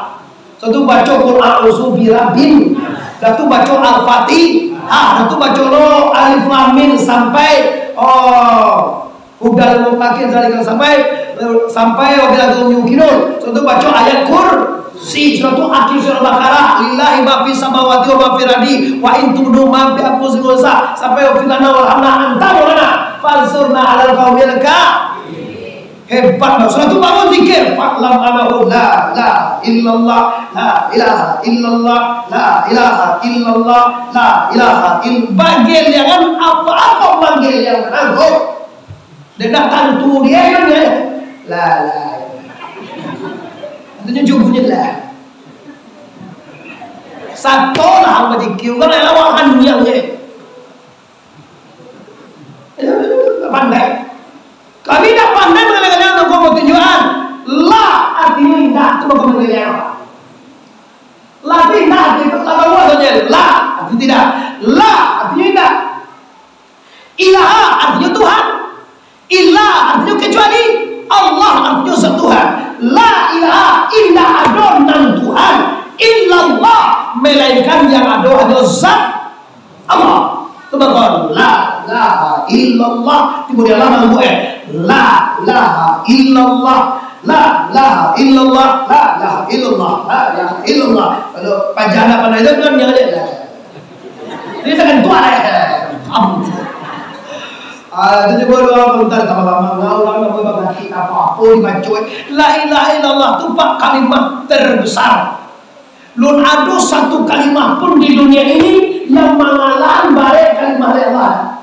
B: Satu baca Qul a'udzu birabbin, satu baca Al-Fatihah, satu baca lo alif lam mim sampai udah memakai dari sampai wabillahi yuqinun. Suatu baca ayat kursi, suatu akhir surah Baqarah, lillahi ma fis samawati wa ma fil ardi wa in tubdu ma fi anfusikum sampai wa filana wa hamna anta maulana fansurna 'alal qaumil kafirin. Hebat. Suatu bangun zikir, fa'lam anahu la ilaha illallah, la ilaha illallah, la ilaha illallah, la ilaha illallah. Bagian jangan apa-apa panggil yang aku. Dia datang tu dia kan ya. La. Artinya jumpunya lah. Satu lah macam kiu kan lawan yang ye. Pandai. Kami dah pandai mengenai hukum tujuan. La artinya indah tu bukan mengenai apa. La indah itu apa maksudnya? La artinya tidak. La artinya indah. Ilaha artinya Tuhan. Ilah artinya kecuali, Allah artinya setuhan. La ilaha indah adon dan Tuhan illallah, melainkan yang ada hanya zat Allah. Teman-teman, la ilaha illallah. Kemudian lama la ilaha illallah, la ilaha illallah, la ilaha illallah, la ilaha illallah. Kalau pajana pada itu kan yang ada. Ini sangat tua ya. Itu juga orang bentar sama-sama orang nak berbagi apa dibaca. La ilaha illallah itu Pak kalimat terbesar. Lun ada satu kalimat pun di dunia ini yang mengalah baik kalimat Allah.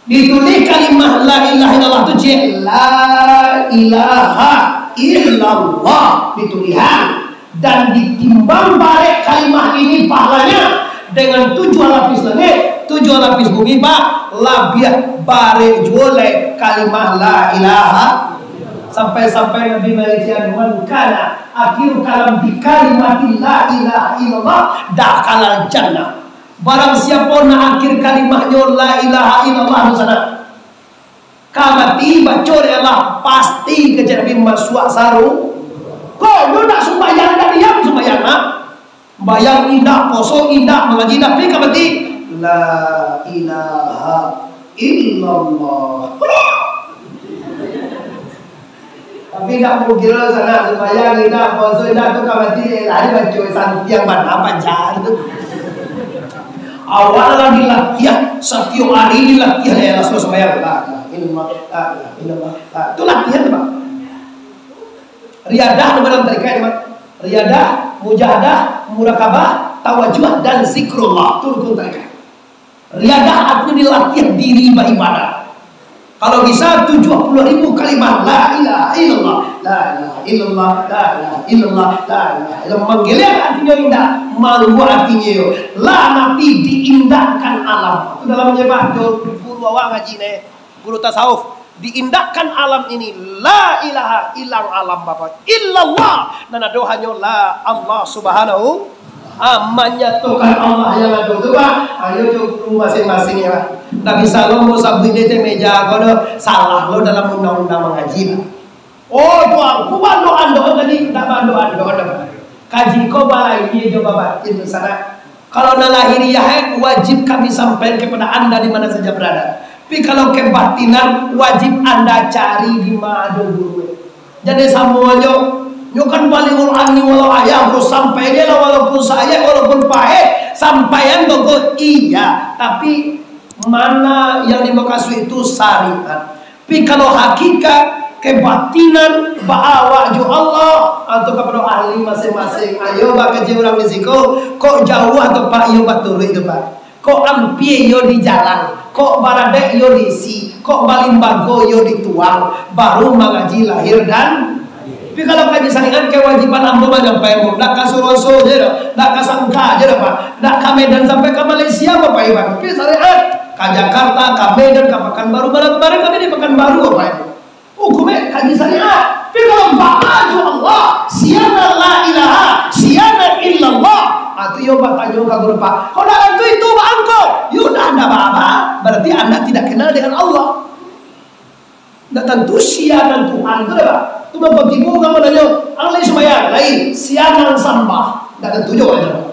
B: Ditulis kalimat la ilaha illallah itu je la ilaha illallah ditulisan dan ditimbang baik kalimat ini pahalanya dengan 7 lapis langit, 7 lapis bumi Pak, labiah bare jole kalimah la ilaha sampai Nabi Malaysia kana akhir kalam di kalimat la ilaha illallah dakhalal jannah. Barang siapa nak akhir kalimahnya la ilaha illallah sana kamati baca Allah pasti kejadian masuk saru. Kok lu nak sembahyang dan diam sembahyang nak? Bayang indah, poso indah, mengaji indah, mereka berarti la ilaha illallah. Tapi tak mau kira sana bayang indah, poso indah tu kan berarti lari baca santiang mana baca tu. Awal lagi latihan, setiap hari latihan ya Rasulullah sembahyang la ilaha illallah. Itu latihan Pak. Riadah dalam tarikat Pak. Riadah, mujahadah, murakabah, tawajuh dan zikrullah. Turun mereka. Riadah artinya dilatih diri beribadah. Kalau bisa 70.000 kalimat la ilaha illallah, la ilaha illallah, la ilaha illallah, la ilaha illallah. Manggilir artinya indah, malu artinya yo. La nanti diindahkan alam. Itu dalam menyebab guru awak ngaji nih, guru tasawuf. Diindahkan alam ini, la ilaha ilang alam bapak, illallah. Dan ada hanya la Allah subhanahu menyatukan Allah yang ada tu pak. Ayo coba masing-masing ya pak. Tak bisa lo mau sabun di meja kau salah lo dalam undang-undang mengaji. Oh tuan, ku bandoan tadi tak bandoan. Kaji kau balai dia coba pak di sana. Kalau lahiriah wajib kami sampaikan kepada anda di mana saja berada. Tapi kalau kebatinan wajib anda cari di mana guru. Jadi semuanya kan baliul ani walau ayah harus sampai dia lah, walaupun saya walaupun pahit sampaian kok iya, tapi mana yang dimaksud itu syariat. Tapi kalau hakikat kebatinan bawa ju Allah atau kepada ahli masing-masing. Ayo bak kerja orang risiko kok jauh atau pak yo batur itu pak. Kok ampie yo di jalan, kok baradek yo diisi, kok balimbago yo dituang, baru mengaji lahir dan. Tapi kalau kaji saringan kewajiban ambo banyak pak, nak ke Suroso je, nak ke Sangka je pak, nak ke Medan sampai ke Malaysia apa pak? Tapi syariat ke Jakarta, ke Medan, ke Pekanbaru, kemarin kami di Pekanbaru apa itu? Hukumnya kaji syariat. Tapi kalau baju Allah, siapa la ilaha, siapa illallah, atau yo batanyo ke guru pak. Kalau anda itu bangko, yudah anda apa? Berarti anda tidak kenal dengan Allah. Tidak tentu sianan Tuhan itu pak. Itu bagimu kamu nanya, Allah sembahyang, lain sianan sambah, tidak tentu juga aja.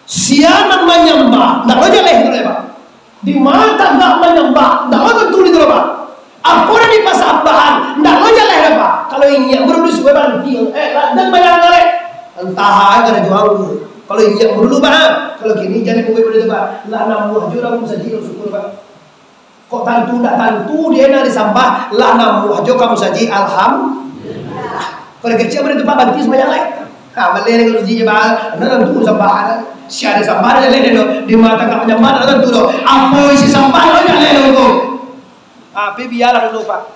B: Sianan menyembah, tidak aja leh itu pak. Di mata tidak menyembah, tidak tentu itu pak. Apa yang di pasambahan, tidak aja leh pak. Kalau ini yang berlalu sebuah bantil, dan bayang leh, entah aja ada jual. Kalau ini yang berlalu pak, kalau gini jadi pokoknya berlalu pak. Lah namuh jurang saja syukur pak. Kok tantu tidak tantu dia nak disambah lah namu aja kamu saja alhamdulillah. Kalau kecil berarti pak bantis banyak lagi. Kamu leh kalau sih bah, anda tantu sambahan. Siapa sambahan leh di mata kamu nyambah anda tantu doh. Apa isi sambahan leh leh tu. Tapi biarlah dulu pak.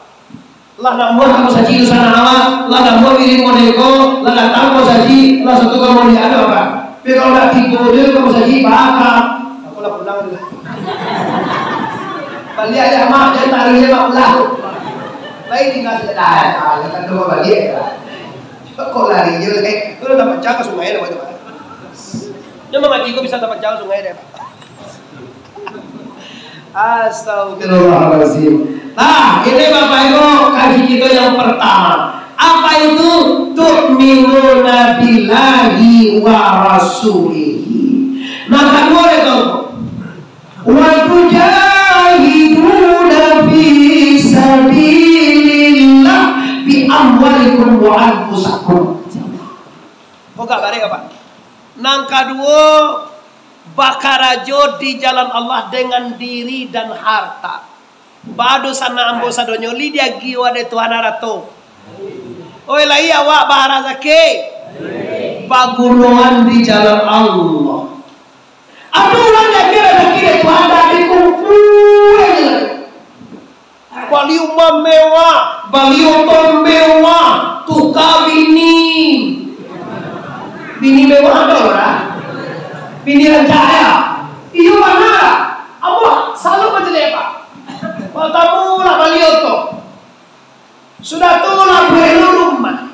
B: Lah namu kamu saja di sana awak, lah namu pilih modeko, lah datang kamu saja, lah satu kamu dia ada pak. Tapi kalau dah tiga dia kamu saja bakal. Aku lah pulang dulu. Balik aja mak, jangan tarik mak ulah. Baik tinggal sedar, kan dua balik. Kok lari je leh? Kau dapat jaga sungai dah macam mana? Jangan mengaji kau bisa dapat jaga sungai dah. Astagfirullahaladzim. Nah, ini bapak ibu kaji kita yang pertama. Apa itu? Tu'minuna billahi wa rasulihi. Nah, kedua itu. Wa tujahiduna fi sabilillah bi amwalikum wa anfusakum. Kok gak bareng apa? Nang kedua bakarajo di jalan Allah dengan diri dan harta. Badu sana ambo sadonyo lidia giwa de Tuhan arato. Oi lai awak bahara zake. Bagunuan di jalan Allah. Ada orang yang kira-kira Tuhan dari kumpul. Baliu mewah, baliu mewah, tukar bini mewah ada orang. Bini rancaya. Iyo mana? Apa? Selalu macam apa? Matamu lah baliu tu. Sudah tu lah belu rumah.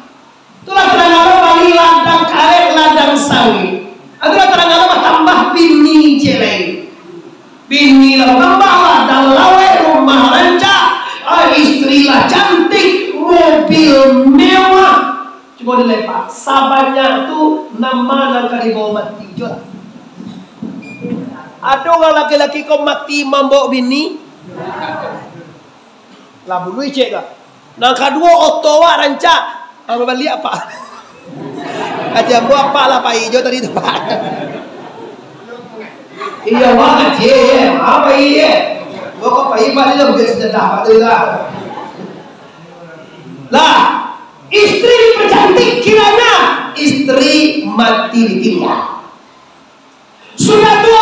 B: Tu lah terang bali ladang karet, ladang sawit. Adalah terang tambah bini celeng. Bini lah tambah ladang lawe rumah rancak. Istri lah cantik, mobil mewah. Cuma dilepak. Sabarnya tu nama nak kali bawa mati jual. Ada orang laki-laki kau mati membawa bini. Lah bulu cek lah. Nang kedua otowa rancak. Apa balik apa? Kajian buat apa lah Pak Ijo tadi tu Pak. Iya wah je, apa iya? Gua kau Pak Ijo dia begitu sejadah Pak tu lah. Lah, istri dipercantik kiranya istri
A: mati ditinggal. Sudah tua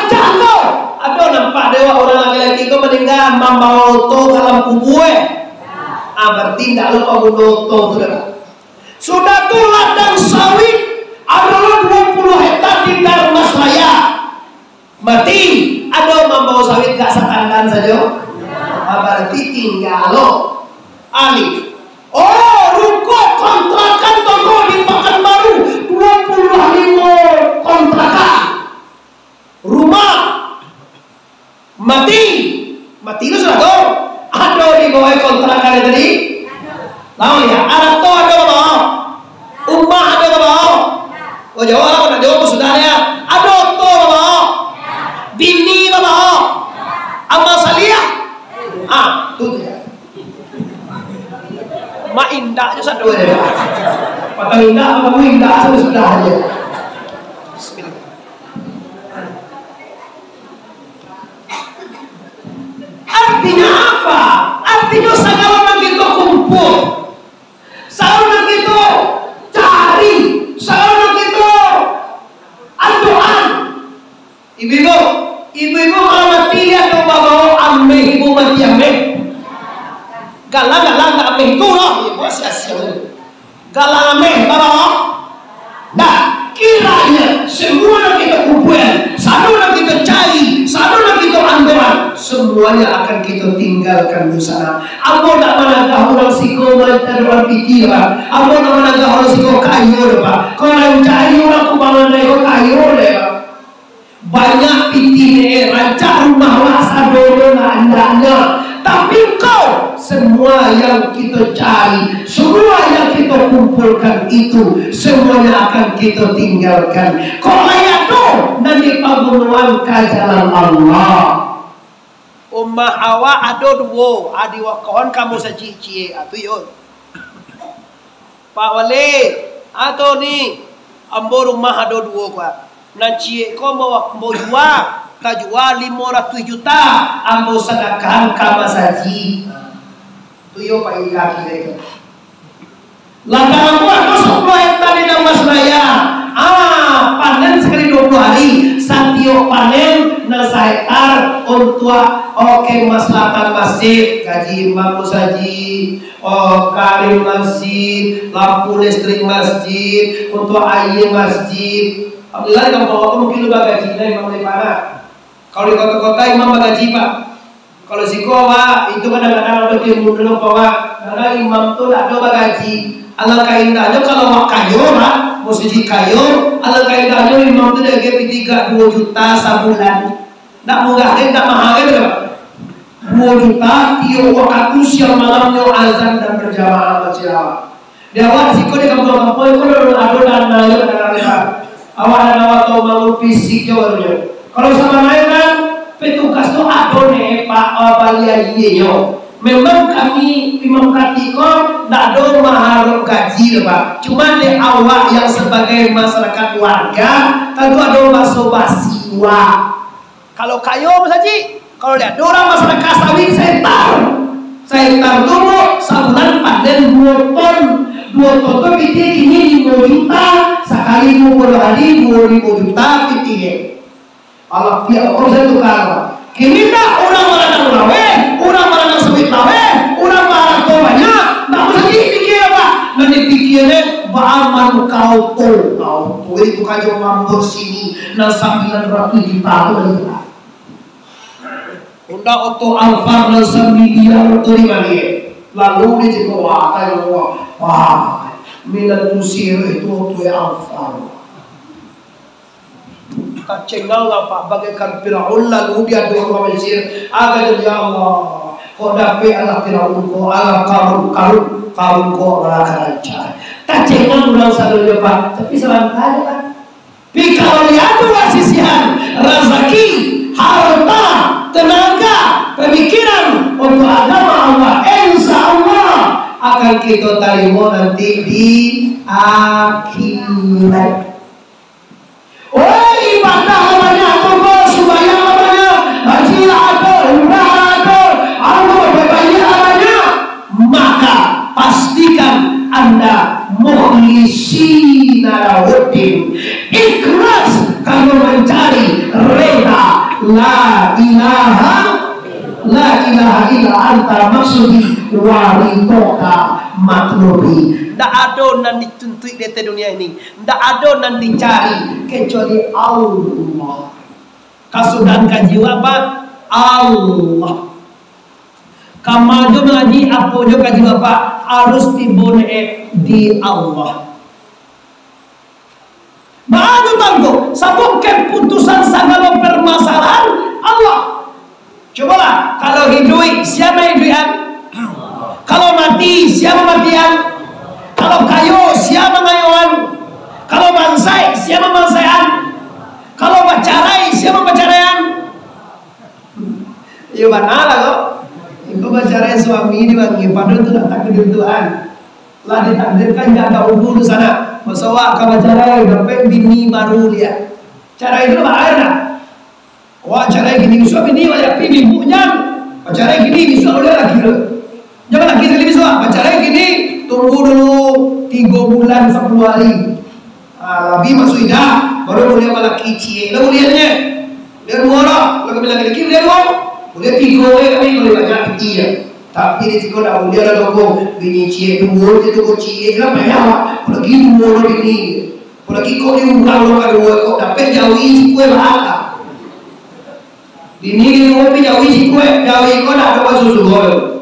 A: jatuh. Aduh, nampak dewa orang laki-laki kau meninggal membawa oto dalam kubur. Berarti tidak lupa bunuh sudah tuh ladang sawit adalah 20 hektar di Darmasraya. Mati, ada membawa sawit gak setandan saja. Berarti tinggal lo. Ali. Oh, ruko kontrakan toko di Pekanbaru 25 kontrakan. Rumah mati itu sudah tuh. Ada di bawah kontrakan tadi. Tahu ya, anak tuh ada apa? Umah ada apa? Oh jawab apa? Nak jawab sudah ya. Ada tuh apa? Bini apa? Amal saliyah. Tuh ya. Mak indah aja satu ya. Patah indah, kamu indah sudah aja. Bismillah. Artinya apa? Artinya segala begitu kumpul, segala begitu cari, segala begitu andoan. Ibu-ibu kalau mati dia coba bawa ameh, ibu mati ameh. Galang gak ameh itu loh, ibu sia-sia. Galang ameh, bawa. Nah, kiranya semua kita kumpul, satu kita cari, satu kita andoan. Semuanya akan kita tinggalkan di sana. Apa nak managah orang siko mancar orang pikiran. Apa nak managah orang siko kayu pak. Kalau cari orang kubangan lego kayu lego. Banyak pitine rancang rumah wasa dulu andanya. Tapi kau semua yang kita cari, semua yang kita kumpulkan itu semuanya akan kita tinggalkan. Kalau itu nanti pembunuhan ke jalan Allah. Ummah awak ada dua, adi wakon kamu saji-cie atu yon. Pak Wali, atau ni ambo rumah ada dua kwa. Nancie ko mau jual, ka jual 500 juta, ambo sedekah ka saji. Tu yo Pak Ika kira. Ladang ambo 10 hektar di Darmasraya. Panen sekali 20 hari. Satio panen nasa hektar untuk maslahatan masjid, gaji imam saji, karim masjid, lampu listrik masjid, untuk air masjid. Alhamdulillah kalau bawa mungkin lupa gaji imam di mana. Kalau di kota-kota imam gaji pak. Kalau siko pak itu kadang-kadang ada ilmu dulu pak. Karena imam tuh ada gaji. Alangkah indahnya kalau wak kayu pak, mau suci kayu. Alangkah indahnya imam itu dia gaji 2 juta sebulan. Nak murahnya, nak mahalnya berapa? 2 juta tiap waktu siang malamnya azan dan berjamaah berjamaah. Dia awak siko di kampung-kampung itu ada dana ya dana. Awak dan awak tahu bangun fisik jauhnya. Kalau sama lain kan petugas tu ada nih pak baliajinya. Memang kami Imam Katiko tidak ada mahal gaji pak. Cuma di awak yang sebagai masyarakat warga tentu ada basa-basi wak. Kalau kayu saja, kalau lihat orang masyarakat sawit saya tar dulu sebulan panen 2 ton. 2 ton itu pitik ini 5 juta sekali 20 hari 20 juta pitik. Allah pihak orang saya tukar. Kini tak orang marah sawit lawe, orang marah tu banyak. Tak mesti pikir apa? Nanti pikirnya bahaman kau tu itu kajau mambur sini na 900 juta tu. Unda auto Alfa na 1 miliar tu di mana? Lalu dia juga wah, milan tusir itu auto Alfa. Kacengal lah pak, bagaikan Firaun lalu dia doa Mesir, agar ya Allah, kau dapat Allah Firaun kau, Allah kaum kau akan lancar. Kacengal ulang selalu pak, tapi selantai pak. Kalau lihat dua sisihan, rezeki, harta, tenaga, pemikiran untuk agama Allah, insya Allah akan kita terima nanti di akhirat. Oh ibadah banyak, tunggu sembahyang banyak, haji ada, umrah ada, Allah berbayar banyak, maka pastikan Anda mukhlisina lahu la ilaha illa anta maksudi waritoka maklubi. Ndak ada nan dituntut di dunia ini, ndak ada nan dicari kecuali Allah. Kasudahan kaji apa? Allah. Kamaju ngaji apa juga kaji apa? Harus dibone di Allah. Baru tangguh sabuk keputusan segala permasalahan Allah. Cobalah kalau hidup siapa hidupan? Kalau mati siapa matian? Kalau kayu siapa ngayuan? Kalau bansai siapa bansaian? Kalau bacarai siapa bacaraian? Iya benar kok. Ibu bacarai suami ini bagi padahal itu datang ke Tuhan. Lah ditakdirkan jaga umur di sana. Masawa kabacarai dapat bini baru dia. Cara itu bahaya. Wah cara gini bisa bini banyak bini bukan. Cara gini bisa oleh laki lo. Jangan laki lebih bisa. Cara gini tunggu dulu 3 bulan 10 hari. Lebih masuk ida baru boleh malaki cie. Lalu lihatnya. Lihat dua lalu bilang lagi lihat dua. Boleh 3 kami boleh banyak dia. Tapi di situ dah boleh ada logo bini cie dua itu kau cie lah banyak. Lagi dua bini. Lagi kau ni ulang kau dapat jauh kue bahasa. Bini kau jauh kue jauh kau dah dapat susu kau.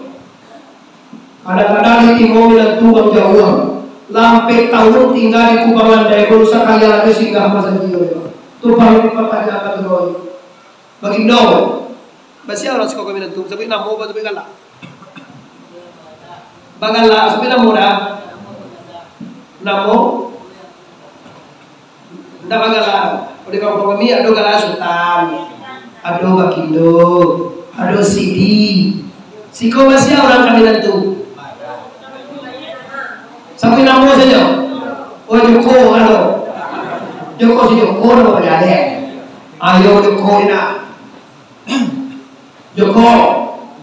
A: Kadang-kadang ini mau bilang tukang jauh. Lampai tahun tinggal di Kubangan Daya baru sekali lagi singgah masa jiwa. Tu baru pertanyaan kau. Bagindo. Basi orang sekolah kami nanti. Sampai namo baca begala. Bagala sampai namo dah. Namo. Ndak bagala. Oleh kaum kami ada gala sultan. Ada bagindo. Ada sidi. Siko basi orang kami nanti. Sampai namo saja. Oh Joko halo. Joko si Joko nama ada. Ayo Joko ina. Joko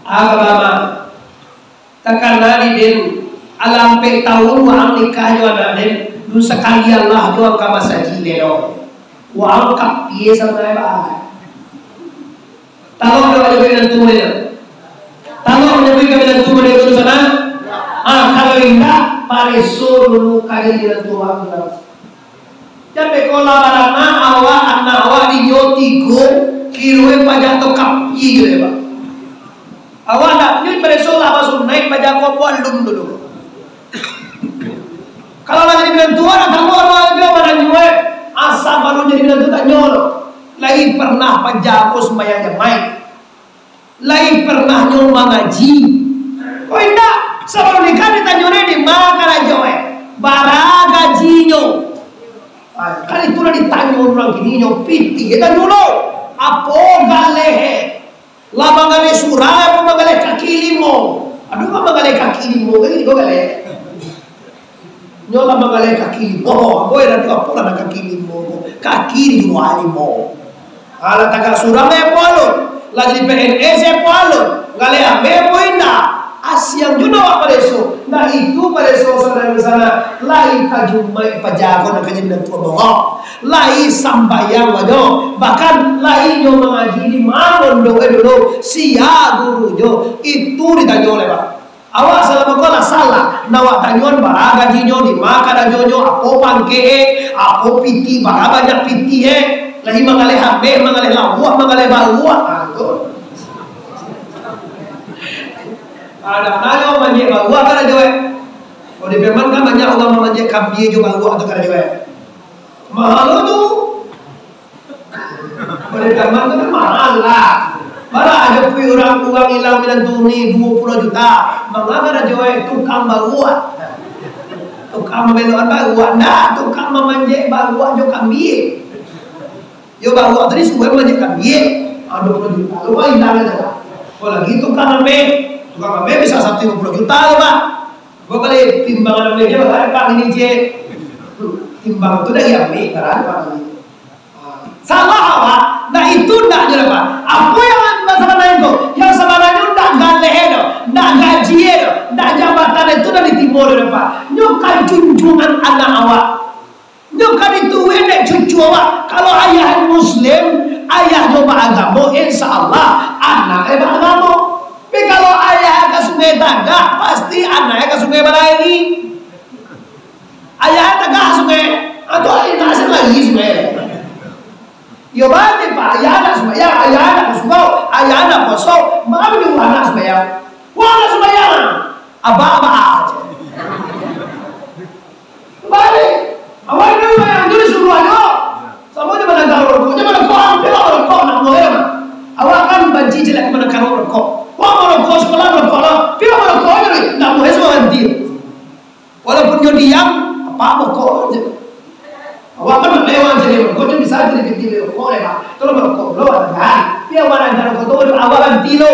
A: agama. Takkan lari den alam pe tahun wang nikah jo anak den. Du sekali Allah jo angka masaji lelo. Wang kap piye sampai ba. Tolong kalau jadi nantu dia. Tolong jadi kami nantu dia tu sana. Kalau enggak pareso dulu kali dia tua kita. Jadi kalau lama awak anak awak di yotigo kirue pajak tokap gitu ya pak. Awak nak ni pareso lah masuk naik pajak kompuan dulu. Kalau lagi bilang tua nak kamu orang dia mana nyue asal baru jadi bilang tu tak nyolo. Lagi pernah pajak aku sembahyang main. Lagi pernah nyol mengaji. Kau indah. Sebelum nikah ditanyone di mana rajoe baraga jinyo kali itu lah ditanya orang gini nyo piti kita dulu apa galehe lah mangale surah apa mangale kaki limo aduh apa mangale kaki limo ini kau gale nyo lah mangale kaki limo boy nanti apa lah kaki limo kaki limo ala taga surah me polon lagi di PNS polon gale ame poinda Asyang juga apa deso. Nah itu pada saudara di sana lai kajumai pajago nak kajian dan tua bawa, lai sambayang wajo, bahkan lai nyo mengaji di mana dulu sia guru jo itu ditanya oleh pak. Awak salah makola salah, nawak tanyon baraga jinyo di maka dan jonyo apa pangke, apa piti, baka banyak piti lai mengalih hambe, mengalih lawak, mengalih baluak, itu. Ada nayo manje bagua kada jowe. Kalau di Peman kan banyak orang manje kambie juga bagua atau kada jowe. Mahal tu. Kalau di Peman kan mahal lah. Malah ada orang uang hilang bilang tuni 20 juta. Mangga kada jowe tukang bagua. Tukang memeloan bagua nah, tukang memanje bagua jo kambie. Yo bagua tadi semua manje kambie. 20 juta. Lu hilang aja. Kalau gitu kan tukang ame bisa 150 juta loh pak. Gue balik timbangan ame aja pak pak ini je. Timbang itu dah ya ame karena pak ini. Salah apa? Nah itu ndak jelas pak. Apa yang masalah lain tuh? Yang sebenarnya ndak galehe do, ndak gaji do, ndak jabatan itu dari timur do pak. Nyukan junjungan anak awak. Nyukan itu wedek cucu awak. Kalau ayah muslim,
B: ayah coba agama, insya Allah anaknya beragama. Tapi kalau ayah ke sungai Tagak, pasti anaknya ke sungai Balairi. Ayah Tagak sungai, atau ayah asing lagi sungai. Ya berarti Pak, ayah anak sembahyang, ayah anak kesuka, ayah anak kosong, maka menyuruh anak sembahyang. Wah anak sembahyang, apa-apa aja. Balik, awal dulu yang dulu suruh aja. Sama dia mana tahu rokok, dia mana kau ambil rokok nak boleh mah. Awak kan benci jelek mana kau rokok. Wah mau rokok sekolah rokok lah, dia mana rokok jadi nak boleh semua nanti. Walaupun dia diam, apa rokok aja. Awak kan lewat jadi rokok, dia bisa jadi kecil rokok le mah. Kalau rokok lo ada kan, dia mana ada rokok tu awak nanti lo.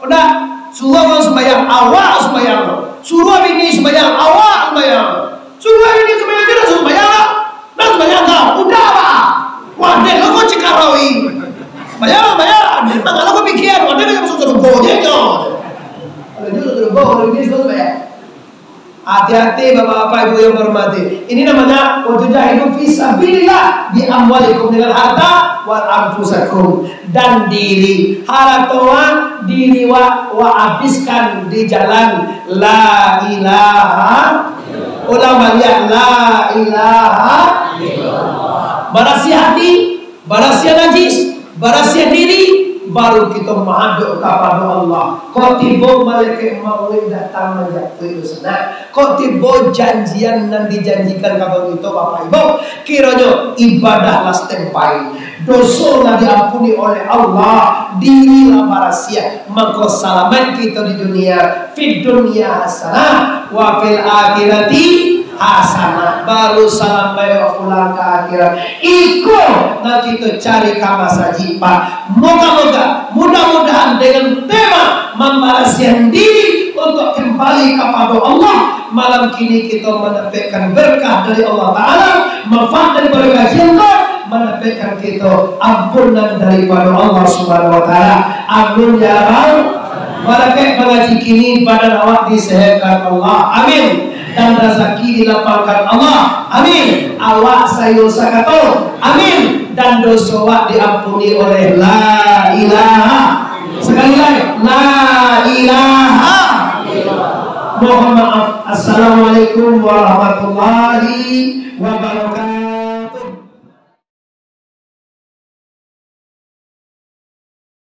B: Udah suruh orang sembahyang, awak sembahyang. Suruh bini sembahyang, awak sembahyang. Suruh bini sembahyang, dia langsung sembahyang lah. Nak sembahyang kau, udah apa? Wadah lo kau cekarawi. Bayar. Memang kalau kau pikir, wadah kau masuk terubah je kau. Kalau dia terubah, kalau dia sudah bayar. Hati-hati bapak-bapak ibu yang berhormati. Ini namanya watujahidu fisabilillah bi amwalikum dengan harta wal anfusakum dan diri. Haratoa diri wa habiskan di jalan la ilaha. Ulama lihat la ilaha illallah. Barasi hati, barasi najis, barasi diri, baru kita mengadu kepada Allah. Kau tiba malaikat maut datang menjatuh itu senang. Kau tiba janjian dan dijanjikan kepada kita bapak ibu. Kiranya ibadah las tempai, dosa lah diampuni oleh Allah, diri lah barasia. Maka selamat kita di dunia, fid dunia hasanah, wa fil akhirati hasanah. Baru sampai pulang ke akhirat. Ikut nanti kita cari kamasa jipa. Moga-moga, mudah-mudahan dengan tema membalaskan diri untuk kembali kepada Allah. Malam kini kita mendapatkan berkah dari Allah Ta'ala, manfaat daripada kajian Allah, mendapatkan kita ampunan daripada Allah Subhanahu Wa Ta'ala. Amin ya Rabb. Barakat mengaji kini badan awak disehatkan Allah. Amin. Dan rezeki dilapangkan Allah. Amin. Awak sayur sakato. Amin. Dan dosa awak diampuni oleh la ilaha. Sekali lagi la ilaha. Mohon maaf. Assalamualaikum warahmatullahi wabarakatuh.